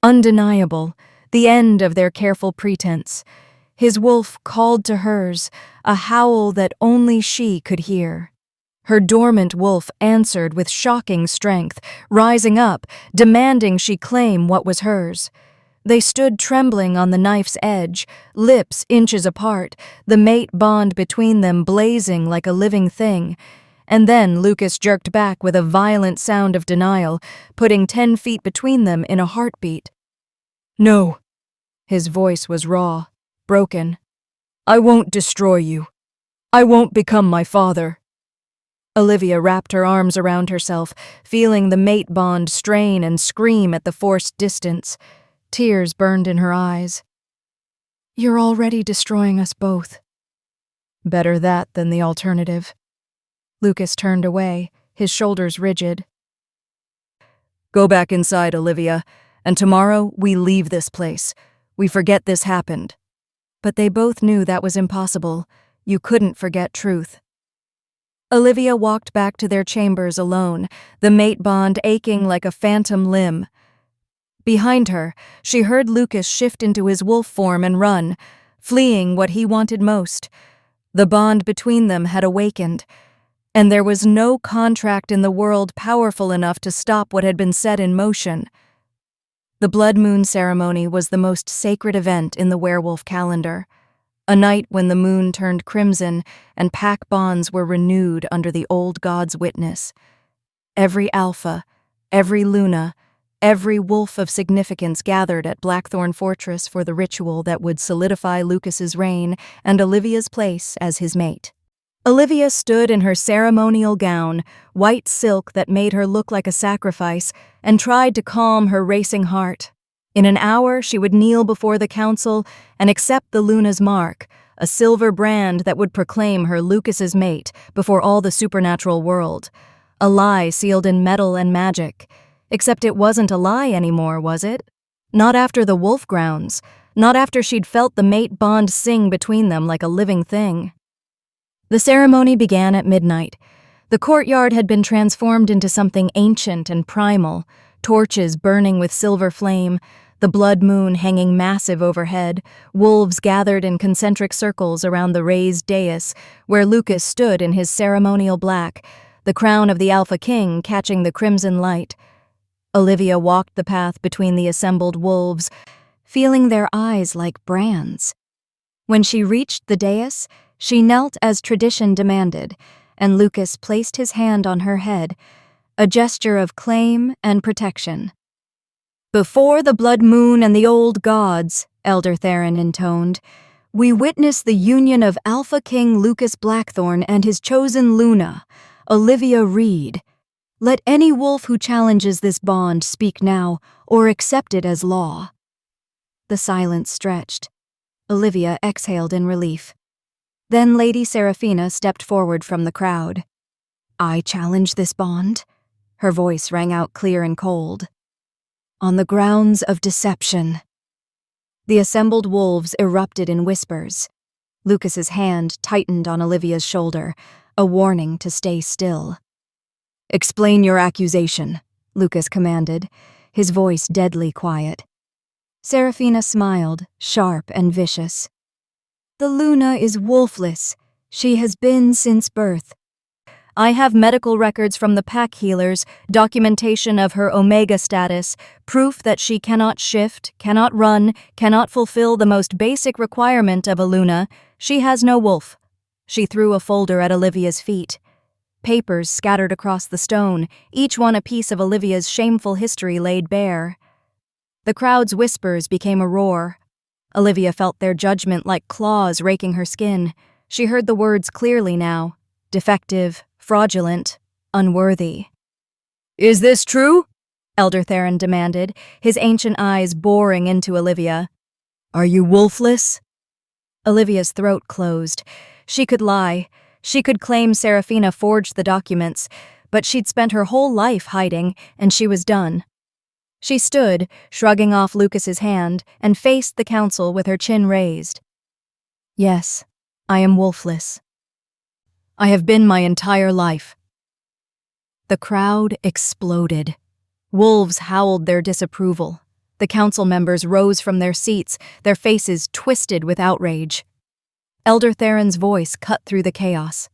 undeniable, the end of their careful pretense. His wolf called to hers, a howl that only she could hear. Her dormant wolf answered with shocking strength, rising up, demanding she claim what was hers. They stood trembling on the knife's edge, lips inches apart, the mate bond between them blazing like a living thing. And then Lucas jerked back with a violent sound of denial, putting 10 feet between them in a heartbeat. "No." His voice was raw, broken. "I won't destroy you. I won't become my father." Olivia wrapped her arms around herself, feeling the mate bond strain and scream at the forced distance. Tears burned in her eyes. "You're already destroying us both." "Better that than the alternative." Lucas turned away, his shoulders rigid. Go back inside, Olivia, and tomorrow we leave this place. We forget this happened. But they both knew that was impossible. You couldn't forget truth. Olivia walked back to their chambers alone, the mate bond aching like a phantom limb. Behind her, she heard Lucas shift into his wolf form and run, fleeing what he wanted most. The bond between them had awakened, and there was no contract in the world powerful enough to stop what had been set in motion. The blood moon ceremony was the most sacred event in the werewolf calendar, a night when the moon turned crimson and pack bonds were renewed under the old god's witness. Every alpha, every Luna, every wolf of significance gathered at Blackthorn Fortress for the ritual that would solidify Lucas's reign and Olivia's place as his mate. Olivia stood in her ceremonial gown, white silk that made her look like a sacrifice, and tried to calm her racing heart. In an hour, she would kneel before the council and accept the Luna's mark, a silver brand that would proclaim her Lucas's mate before all the supernatural world. A lie sealed in metal and magic. Except it wasn't a lie anymore, was it? Not after the wolf grounds. Not after she'd felt the mate bond sing between them like a living thing. The ceremony began at midnight. The courtyard had been transformed into something ancient and primal, torches burning with silver flame, the blood moon hanging massive overhead, wolves gathered in concentric circles around the raised dais where Lucas stood in his ceremonial black, the crown of the Alpha King catching the crimson light. Olivia walked the path between the assembled wolves, feeling their eyes like brands. When she reached the dais, she knelt as tradition demanded, and Lucas placed his hand on her head, a gesture of claim and protection. "Before the blood moon and the old gods," Elder Theron intoned, "we witness the union of Alpha King Lucas Blackthorn and his chosen Luna, Olivia Reed. Let any wolf who challenges this bond speak now, or accept it as law." The silence stretched. Olivia exhaled in relief. Then Lady Seraphina stepped forward from the crowd. "I challenge this bond." Her voice rang out clear and cold. "On the grounds of deception." The assembled wolves erupted in whispers. Lucas's hand tightened on Olivia's shoulder, a warning to stay still. "Explain your accusation," Lucas commanded, his voice deadly quiet. Seraphina smiled, sharp and vicious. "The Luna is wolfless. She has been since birth. I have medical records from the pack healers, documentation of her Omega status, proof that she cannot shift, cannot run, cannot fulfill the most basic requirement of a Luna. She has no wolf." She threw a folder at Olivia's feet. Papers scattered across the stone, each one a piece of Olivia's shameful history laid bare. The crowd's whispers became a roar. Olivia felt their judgment like claws raking her skin. She heard the words clearly now. Defective, fraudulent, unworthy. "Is this true?" Elder Theron demanded, his ancient eyes boring into Olivia. "Are you wolfless?" Olivia's throat closed. She could lie. She could claim Seraphina forged the documents, but she'd spent her whole life hiding, and she was done. She stood, shrugging off Lucas's hand, and faced the council with her chin raised. "Yes, I am wolfless. I have been my entire life." The crowd exploded. Wolves howled their disapproval. The council members rose from their seats, their faces twisted with outrage. Elder Theron's voice cut through the chaos.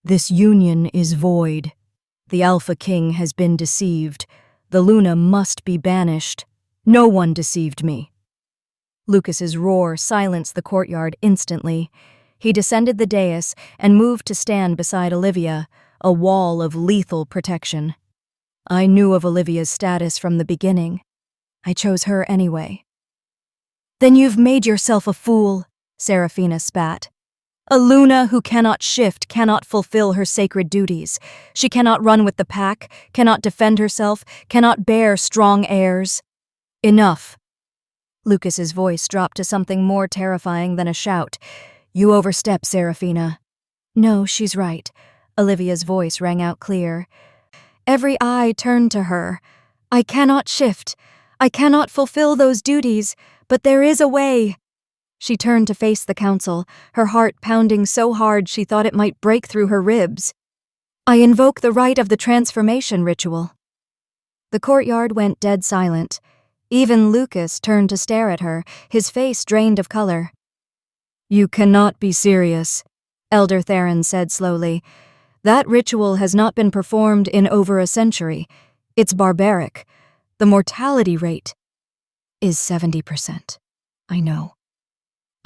"This union is void. The Alpha King has been deceived. The Luna must be banished. No one deceived me." Lucas's roar silenced the courtyard instantly. He descended the dais and moved to stand beside Olivia, a wall of lethal protection. "I knew of Olivia's status from the beginning. I chose her anyway." "Then you've made yourself a fool," Seraphina spat. "A Luna who cannot shift, cannot fulfill her sacred duties. She cannot run with the pack, cannot defend herself, cannot bear strong airs." "Enough." Lucas's voice dropped to something more terrifying than a shout. "You overstep, Seraphina." "No, she's right." Olivia's voice rang out clear. Every eye turned to her. I cannot shift. I cannot fulfill those duties, but there is a way. She turned to face the council, her heart pounding so hard she thought it might break through her ribs. I invoke the rite of the transformation ritual. The courtyard went dead silent. Even Lucas turned to stare at her, his face drained of color. You cannot be serious, Elder Theron said slowly. That ritual has not been performed in over a century. It's barbaric. The mortality rate is 70%. I know.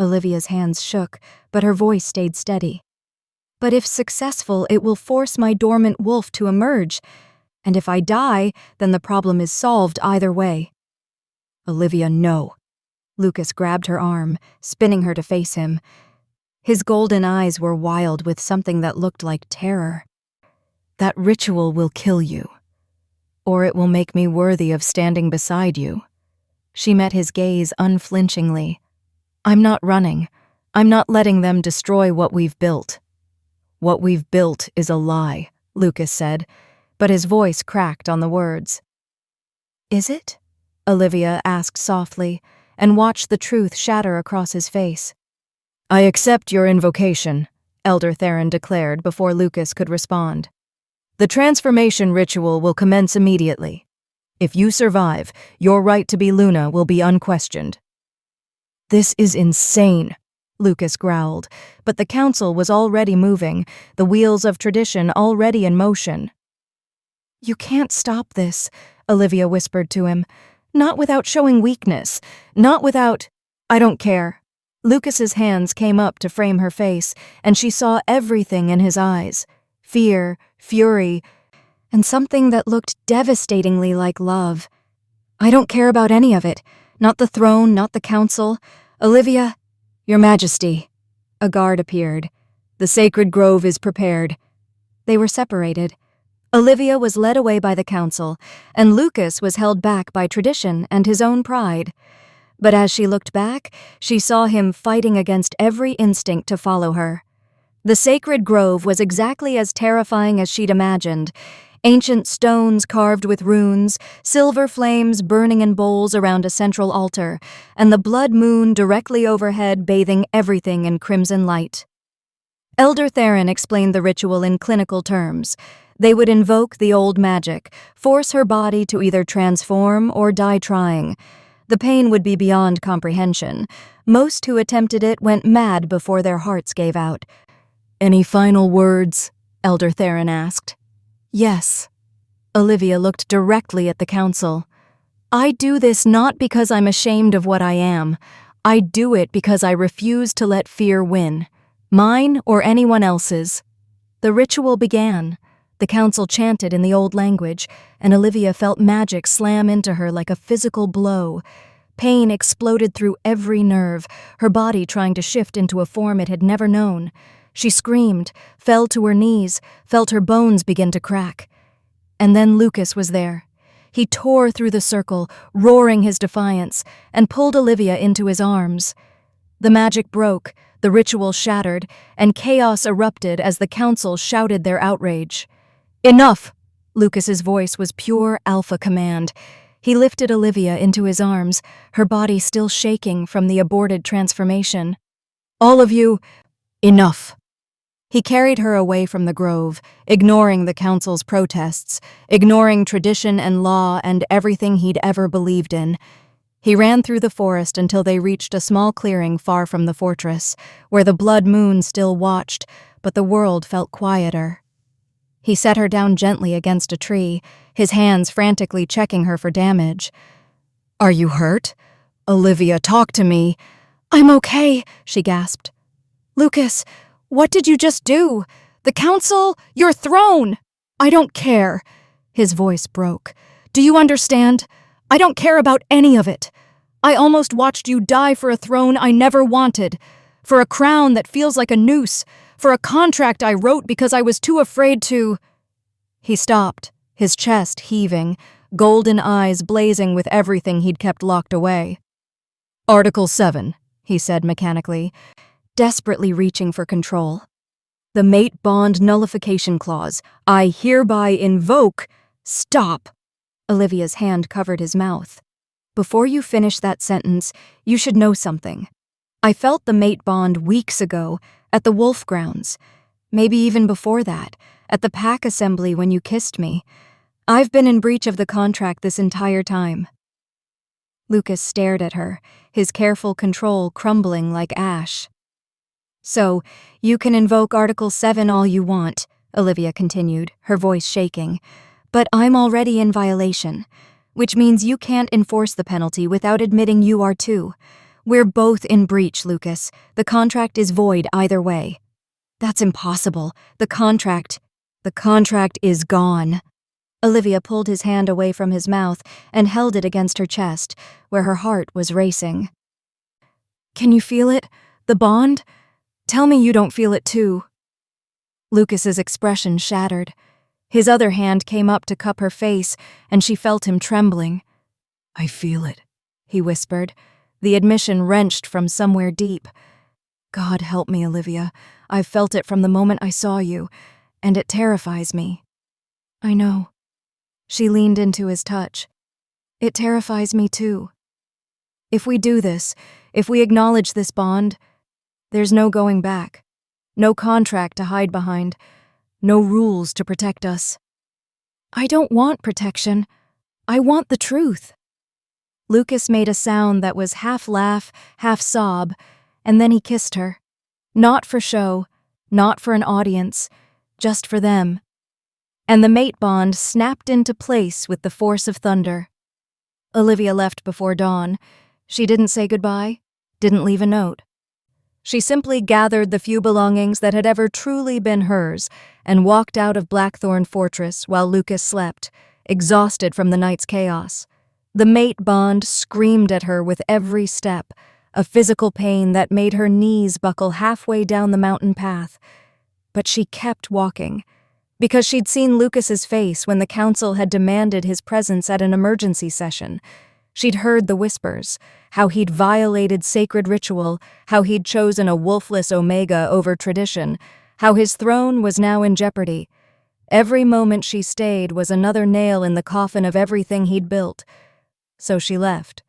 Olivia's hands shook, but her voice stayed steady. But if successful, it will force my dormant wolf to emerge, and if I die, then the problem is solved either way. Olivia, no. Lucas grabbed her arm, spinning her to face him. His golden eyes were wild with something that looked like terror. That ritual will kill you, or it will make me worthy of standing beside you. She met his gaze unflinchingly. I'm not running. I'm not letting them destroy what we've built. What we've built is a lie, Lucas said, but his voice cracked on the words. Is it? Olivia asked softly, and watched the truth shatter across his face. I accept your invocation, Elder Theron declared before Lucas could respond. The transformation ritual will commence immediately. If you survive, your right to be Luna will be unquestioned. This is insane, Lucas growled, but the council was already moving, the wheels of tradition already in motion. You can't stop this, Olivia whispered to him. Not without showing weakness, not without— I don't care. Lucas's hands came up to frame her face, and she saw everything in his eyes. Fear, fury, and something that looked devastatingly like love. I don't care about any of it. Not the throne, not the council. Olivia, Your Majesty. A guard appeared. The sacred grove is prepared. They were separated. Olivia was led away by the council, and Lucas was held back by tradition and his own pride. But as she looked back, she saw him fighting against every instinct to follow her. The sacred grove was exactly as terrifying as she'd imagined. Ancient stones carved with runes, silver flames burning in bowls around a central altar, and the blood moon directly overhead bathing everything in crimson light. Elder Theron explained the ritual in clinical terms. They would invoke the old magic, force her body to either transform or die trying. The pain would be beyond comprehension. Most who attempted it went mad before their hearts gave out. Any final words? Elder Theron asked. Yes. Olivia looked directly at the council. I do this not because I'm ashamed of what I am. I do it because I refuse to let fear win. Mine or anyone else's. The ritual began. The council chanted in the old language, and Olivia felt magic slam into her like a physical blow. Pain exploded through every nerve, her body trying to shift into a form it had never known. She screamed, fell to her knees, felt her bones begin to crack. And then Lucas was there. He tore through the circle, roaring his defiance, and pulled Olivia into his arms. The magic broke, the ritual shattered, and chaos erupted as the council shouted their outrage. Enough! Lucas's voice was pure alpha command. He lifted Olivia into his arms, her body still shaking from the aborted transformation. All of you, enough! He carried her away from the grove, ignoring the council's protests, ignoring tradition and law and everything he'd ever believed in. He ran through the forest until they reached a small clearing far from the fortress, where the blood moon still watched, but the world felt quieter. He set her down gently against a tree, his hands frantically checking her for damage. Are you hurt? Olivia, talk to me. I'm okay, she gasped. Lucas, what did you just do? The council? Your throne! I don't care. His voice broke. Do you understand? I don't care about any of it. I almost watched you die for a throne I never wanted, for a crown that feels like a noose, for a contract I wrote because I was too afraid to— He stopped, his chest heaving, golden eyes blazing with everything he'd kept locked away. Article 7, he said mechanically, desperately reaching for control. The mate bond nullification clause. I hereby invoke— Stop! Olivia's hand covered his mouth. Before you finish that sentence, you should know something. I felt the mate bond weeks ago at the Wolf grounds. Maybe even before that, at the pack assembly when you kissed me. I've been in breach of the contract this entire time. Lucas stared at her, his careful control crumbling like ash. So, you can invoke Article 7 all you want, Olivia continued, her voice shaking. But I'm already in violation, which means you can't enforce the penalty without admitting you are too. We're both in breach, Lucas. The contract is void either way. That's impossible. The contract is gone. Olivia pulled his hand away from his mouth and held it against her chest, where her heart was racing. Can you feel it? The bond? Tell me you don't feel it too. Lucas's expression shattered. His other hand came up to cup her face, and she felt him trembling. I feel it, he whispered, the admission wrenched from somewhere deep. God help me, Olivia. I've felt it from the moment I saw you, and it terrifies me. I know. She leaned into his touch. It terrifies me too. If we do this, if we acknowledge this bond, there's no going back. No contract to hide behind. No rules to protect us. I don't want protection. I want the truth. Lucas made a sound that was half laugh, half sob, and then he kissed her. Not for show, not for an audience, just for them. And the mate bond snapped into place with the force of thunder. Olivia left before dawn. She didn't say goodbye, didn't leave a note. She simply gathered the few belongings that had ever truly been hers and walked out of Blackthorn Fortress while Lucas slept, exhausted from the night's chaos. The mate bond screamed at her with every step, a physical pain that made her knees buckle halfway down the mountain path. But she kept walking, because she'd seen Lucas's face when the council had demanded his presence at an emergency session. She'd heard the whispers, how he'd violated sacred ritual, how he'd chosen a wolfless Omega over tradition, how his throne was now in jeopardy. Every moment she stayed was another nail in the coffin of everything he'd built. So she left,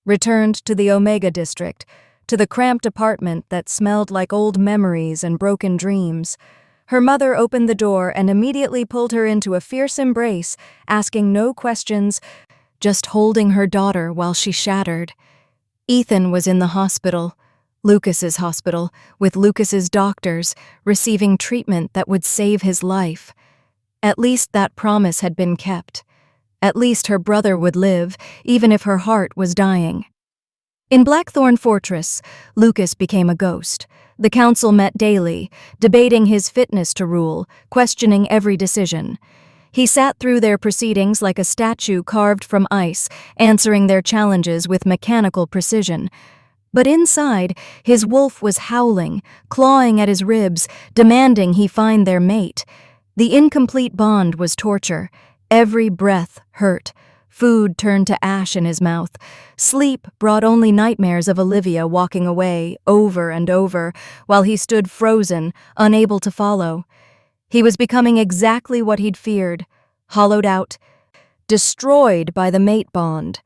returned to the Omega district, to the cramped apartment that smelled like old memories and broken dreams. Her mother opened the door and immediately pulled her into a fierce embrace, asking no questions, just holding her daughter while she shattered. Ethan was in the hospital, Lucas's hospital, with Lucas's doctors, receiving treatment that would save his life. At least that promise had been kept. At least her brother would live, even if her heart was dying. In Blackthorn Fortress, Lucas became a ghost. The council met daily, debating his fitness to rule, questioning every decision. He sat through their proceedings like a statue carved from ice, answering their challenges with mechanical precision. But inside, his wolf was howling, clawing at his ribs, demanding he find their mate. The incomplete bond was torture. Every breath hurt. Food turned to ash in his mouth. Sleep brought only nightmares of Olivia walking away, over and over, while he stood frozen, unable to follow. He was becoming exactly what he'd feared, hollowed out, destroyed by the mate bond.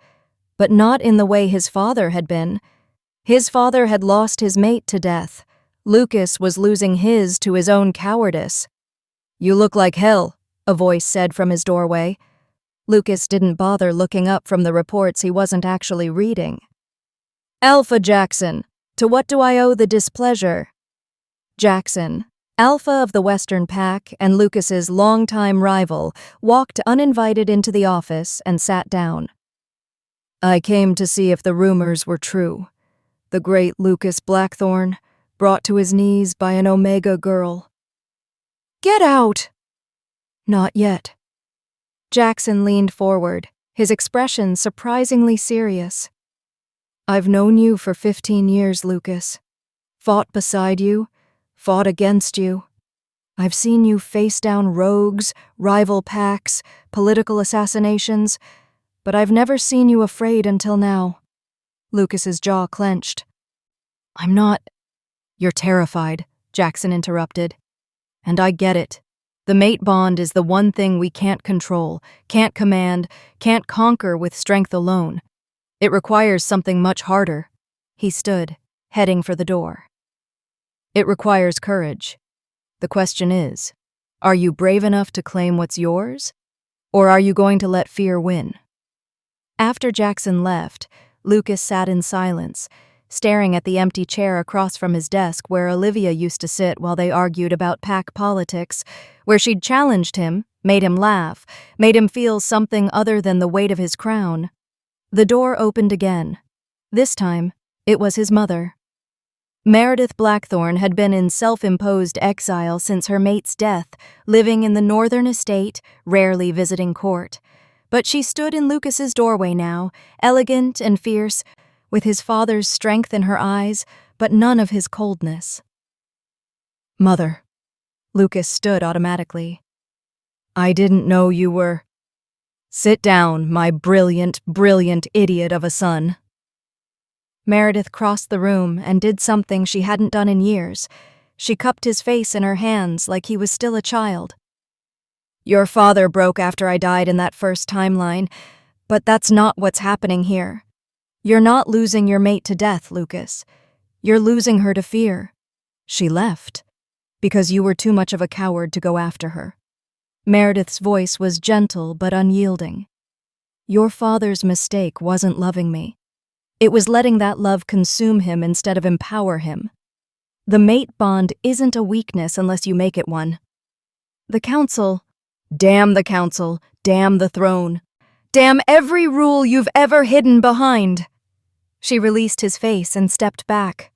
But not in the way his father had been. His father had lost his mate to death. Lucas was losing his to his own cowardice. "You look like hell," a voice said from his doorway. Lucas didn't bother looking up from the reports he wasn't actually reading. "Alpha Jackson, to what do I owe the displeasure?" Jackson, Alpha of the Western Pack and Lucas's longtime rival, walked uninvited into the office and sat down. "I came to see if the rumors were true. The great Lucas Blackthorn, brought to his knees by an Omega girl." "Get out!" "Not yet." Jackson leaned forward, his expression surprisingly serious. "I've known you for 15 years, Lucas. Fought beside you, fought against you. I've seen you face down rogues, rival packs, political assassinations, but I've never seen you afraid until now." Lucas's jaw clenched. "I'm not—" "You're terrified," Jackson interrupted. "And I get it. The mate bond is the one thing we can't control, can't command, can't conquer with strength alone. It requires something much harder. He stood, heading for the door. It requires courage. The question is, are you brave enough to claim what's yours? Or are you going to let fear win? After Jackson left, Lucas sat in silence, staring at the empty chair across from his desk where Olivia used to sit while they argued about pack politics, where she'd challenged him, made him laugh, made him feel something other than the weight of his crown. The door opened again. This time, it was his mother. Meredith Blackthorne had been in self-imposed exile since her mate's death, living in the northern estate, rarely visiting court. But she stood in Lucas's doorway now, elegant and fierce, with his father's strength in her eyes, but none of his coldness. "Mother." Lucas stood automatically. "I didn't know you were—" "Sit down, my brilliant, brilliant idiot of a son." Meredith crossed the room and did something she hadn't done in years. She cupped his face in her hands like he was still a child. "Your father broke after I died in that first timeline, but that's not what's happening here. You're not losing your mate to death, Lucas. You're losing her to fear. She left because you were too much of a coward to go after her." Meredith's voice was gentle but unyielding. "Your father's mistake wasn't loving me. It was letting that love consume him instead of empower him. The mate bond isn't a weakness unless you make it one. The council— damn the council, damn the throne. Damn every rule you've ever hidden behind." She released his face and stepped back.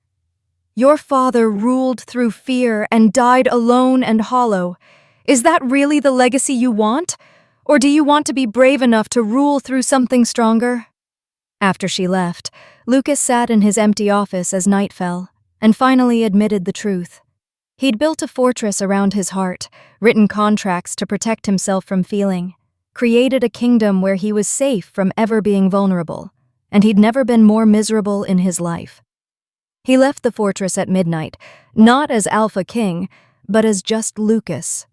"Your father ruled through fear and died alone and hollow. Is that really the legacy you want? Or do you want to be brave enough to rule through something stronger?" After she left, Lucas sat in his empty office as night fell, and finally admitted the truth. He'd built a fortress around his heart, written contracts to protect himself from feeling, created a kingdom where he was safe from ever being vulnerable, and he'd never been more miserable in his life. He left the fortress at midnight, not as Alpha King, but as just Lucas.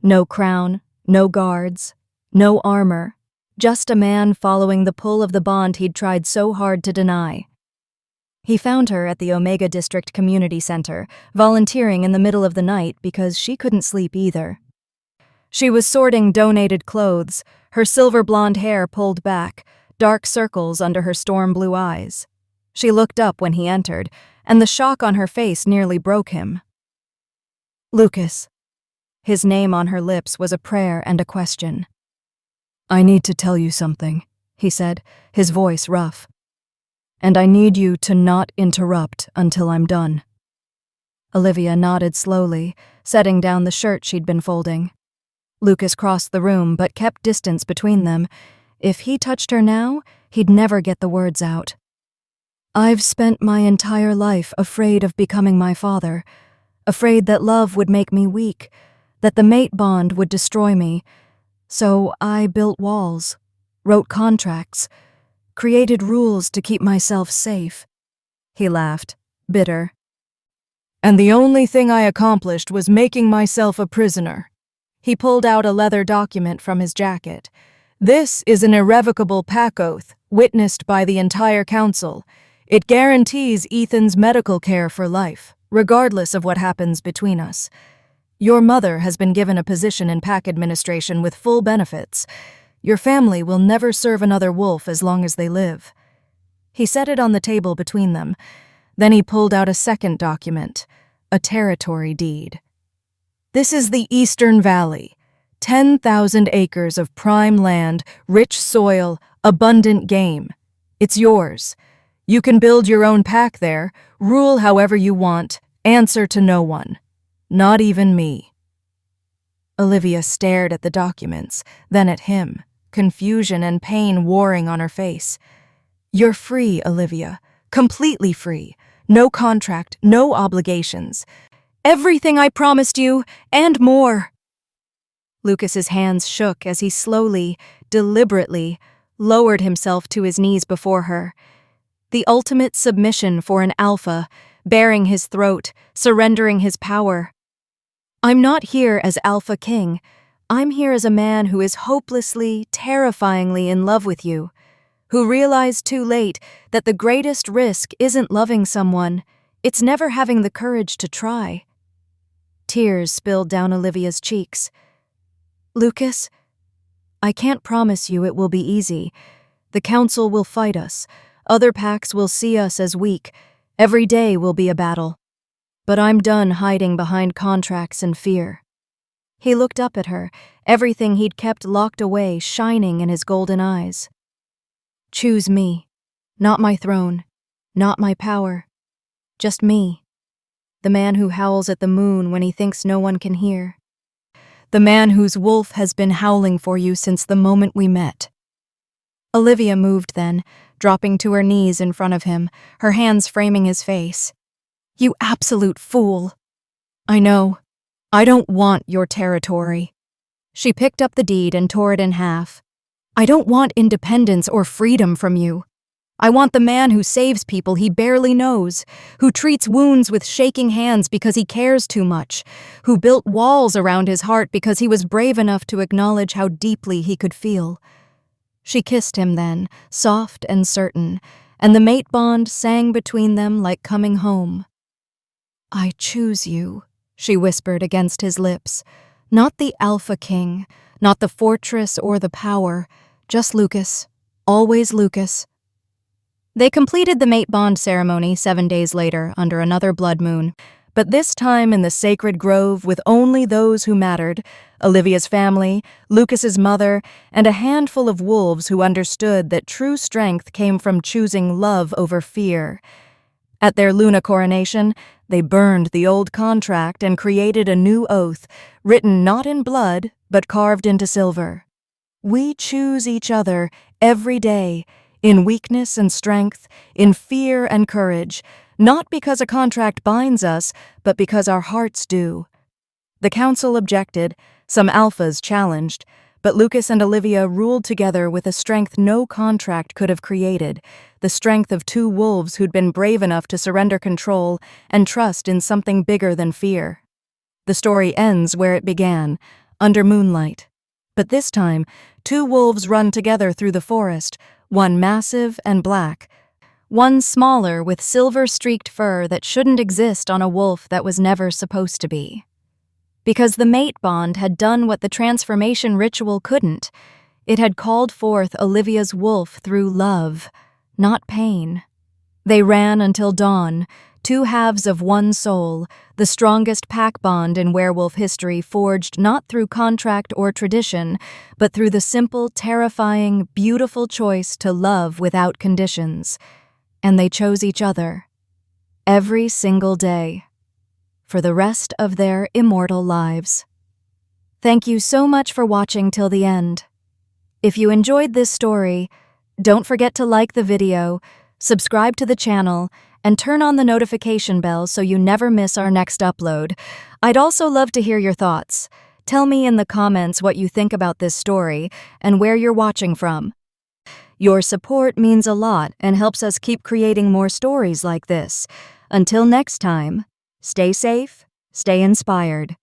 No crown, no guards, no armor, just a man following the pull of the bond he'd tried so hard to deny. He found her at the Omega District Community Center, volunteering in the middle of the night because she couldn't sleep either. She was sorting donated clothes, her silver blonde hair pulled back, dark circles under her storm blue eyes. She looked up when he entered, and the shock on her face nearly broke him. "Lucas." His name on her lips was a prayer and a question. "I need to tell you something," he said, his voice rough. "And I need you to not interrupt until I'm done." Olivia nodded slowly, setting down the shirt she'd been folding. Lucas crossed the room but kept distance between them. If he touched her now, he'd never get the words out. "I've spent my entire life afraid of becoming my father, afraid that love would make me weak, that the mate bond would destroy me. So I built walls, wrote contracts, created rules to keep myself safe." He laughed, bitter. "And the only thing I accomplished was making myself a prisoner." He pulled out a leather document from his jacket. "This is an irrevocable pack oath, witnessed by the entire council. It guarantees Ethan's medical care for life, regardless of what happens between us. Your mother has been given a position in pack administration with full benefits. Your family will never serve another wolf as long as they live." He set it on the table between them. Then he pulled out a second document, a territory deed. "This is the Eastern Valley. 10,000 acres of prime land, rich soil, abundant game. It's yours. You can build your own pack there, rule however you want, answer to no one. Not even me." Olivia stared at the documents, then at him, confusion and pain warring on her face. "You're free, Olivia. Completely free. No contract, no obligations. Everything I promised you, and more." Lucas's hands shook as he slowly, deliberately, lowered himself to his knees before her. The ultimate submission for an alpha, baring his throat, surrendering his power. I'm not here as Alpha King. I'm here as a man who is hopelessly, terrifyingly in love with you, who realized too late that the greatest risk isn't loving someone, it's never having the courage to try." Tears spilled down Olivia's cheeks. "Lucas, I can't promise you it will be easy. The council will fight us. Other packs will see us as weak. Every day will be a battle. But I'm done hiding behind contracts and fear." He looked up at her, everything he'd kept locked away shining in his golden eyes. "Choose me. Not my throne. Not my power. Just me. The man who howls at the moon when he thinks no one can hear. The man whose wolf has been howling for you since the moment we met." Olivia moved then, dropping to her knees in front of him, her hands framing his face. "You absolute fool. I know. I don't want your territory." She picked up the deed and tore it in half. "I don't want independence or freedom from you. I want the man who saves people he barely knows, who treats wounds with shaking hands because he cares too much, who built walls around his heart because he was brave enough to acknowledge how deeply he could feel." She kissed him then, soft and certain, and the mate bond sang between them like coming home. "I choose you," she whispered against his lips. "Not the Alpha King, not the fortress or the power, just Lucas, always Lucas." They completed the mate bond ceremony 7 days later under another blood moon, but this time in the sacred grove with only those who mattered, Olivia's family, Lucas's mother, and a handful of wolves who understood that true strength came from choosing love over fear. At their Luna coronation, they burned the old contract and created a new oath, written not in blood, but carved into silver. We choose each other every day, in weakness and strength, in fear and courage, not because a contract binds us, but because our hearts do. The council objected, some alphas challenged, but Lucas and Olivia ruled together with a strength no contract could have created, the strength of two wolves who'd been brave enough to surrender control and trust in something bigger than fear. The story ends where it began, under moonlight. But this time, two wolves run together through the forest, one massive and black, one smaller with silver-streaked fur that shouldn't exist on a wolf that was never supposed to be. Because the mate bond had done what the transformation ritual couldn't. It had called forth Olivia's wolf through love, not pain. They ran until dawn, two halves of one soul, the strongest pack bond in werewolf history forged not through contract or tradition, but through the simple, terrifying, beautiful choice to love without conditions. And they chose each other. Every single day. For the rest of their immortal lives. Thank you so much for watching till the end. If you enjoyed this story, don't forget to like the video, subscribe to the channel, and turn on the notification bell so you never miss our next upload. I'd also love to hear your thoughts. Tell me in the comments what you think about this story and where you're watching from. Your support means a lot and helps us keep creating more stories like this. Until next time, stay safe, stay inspired.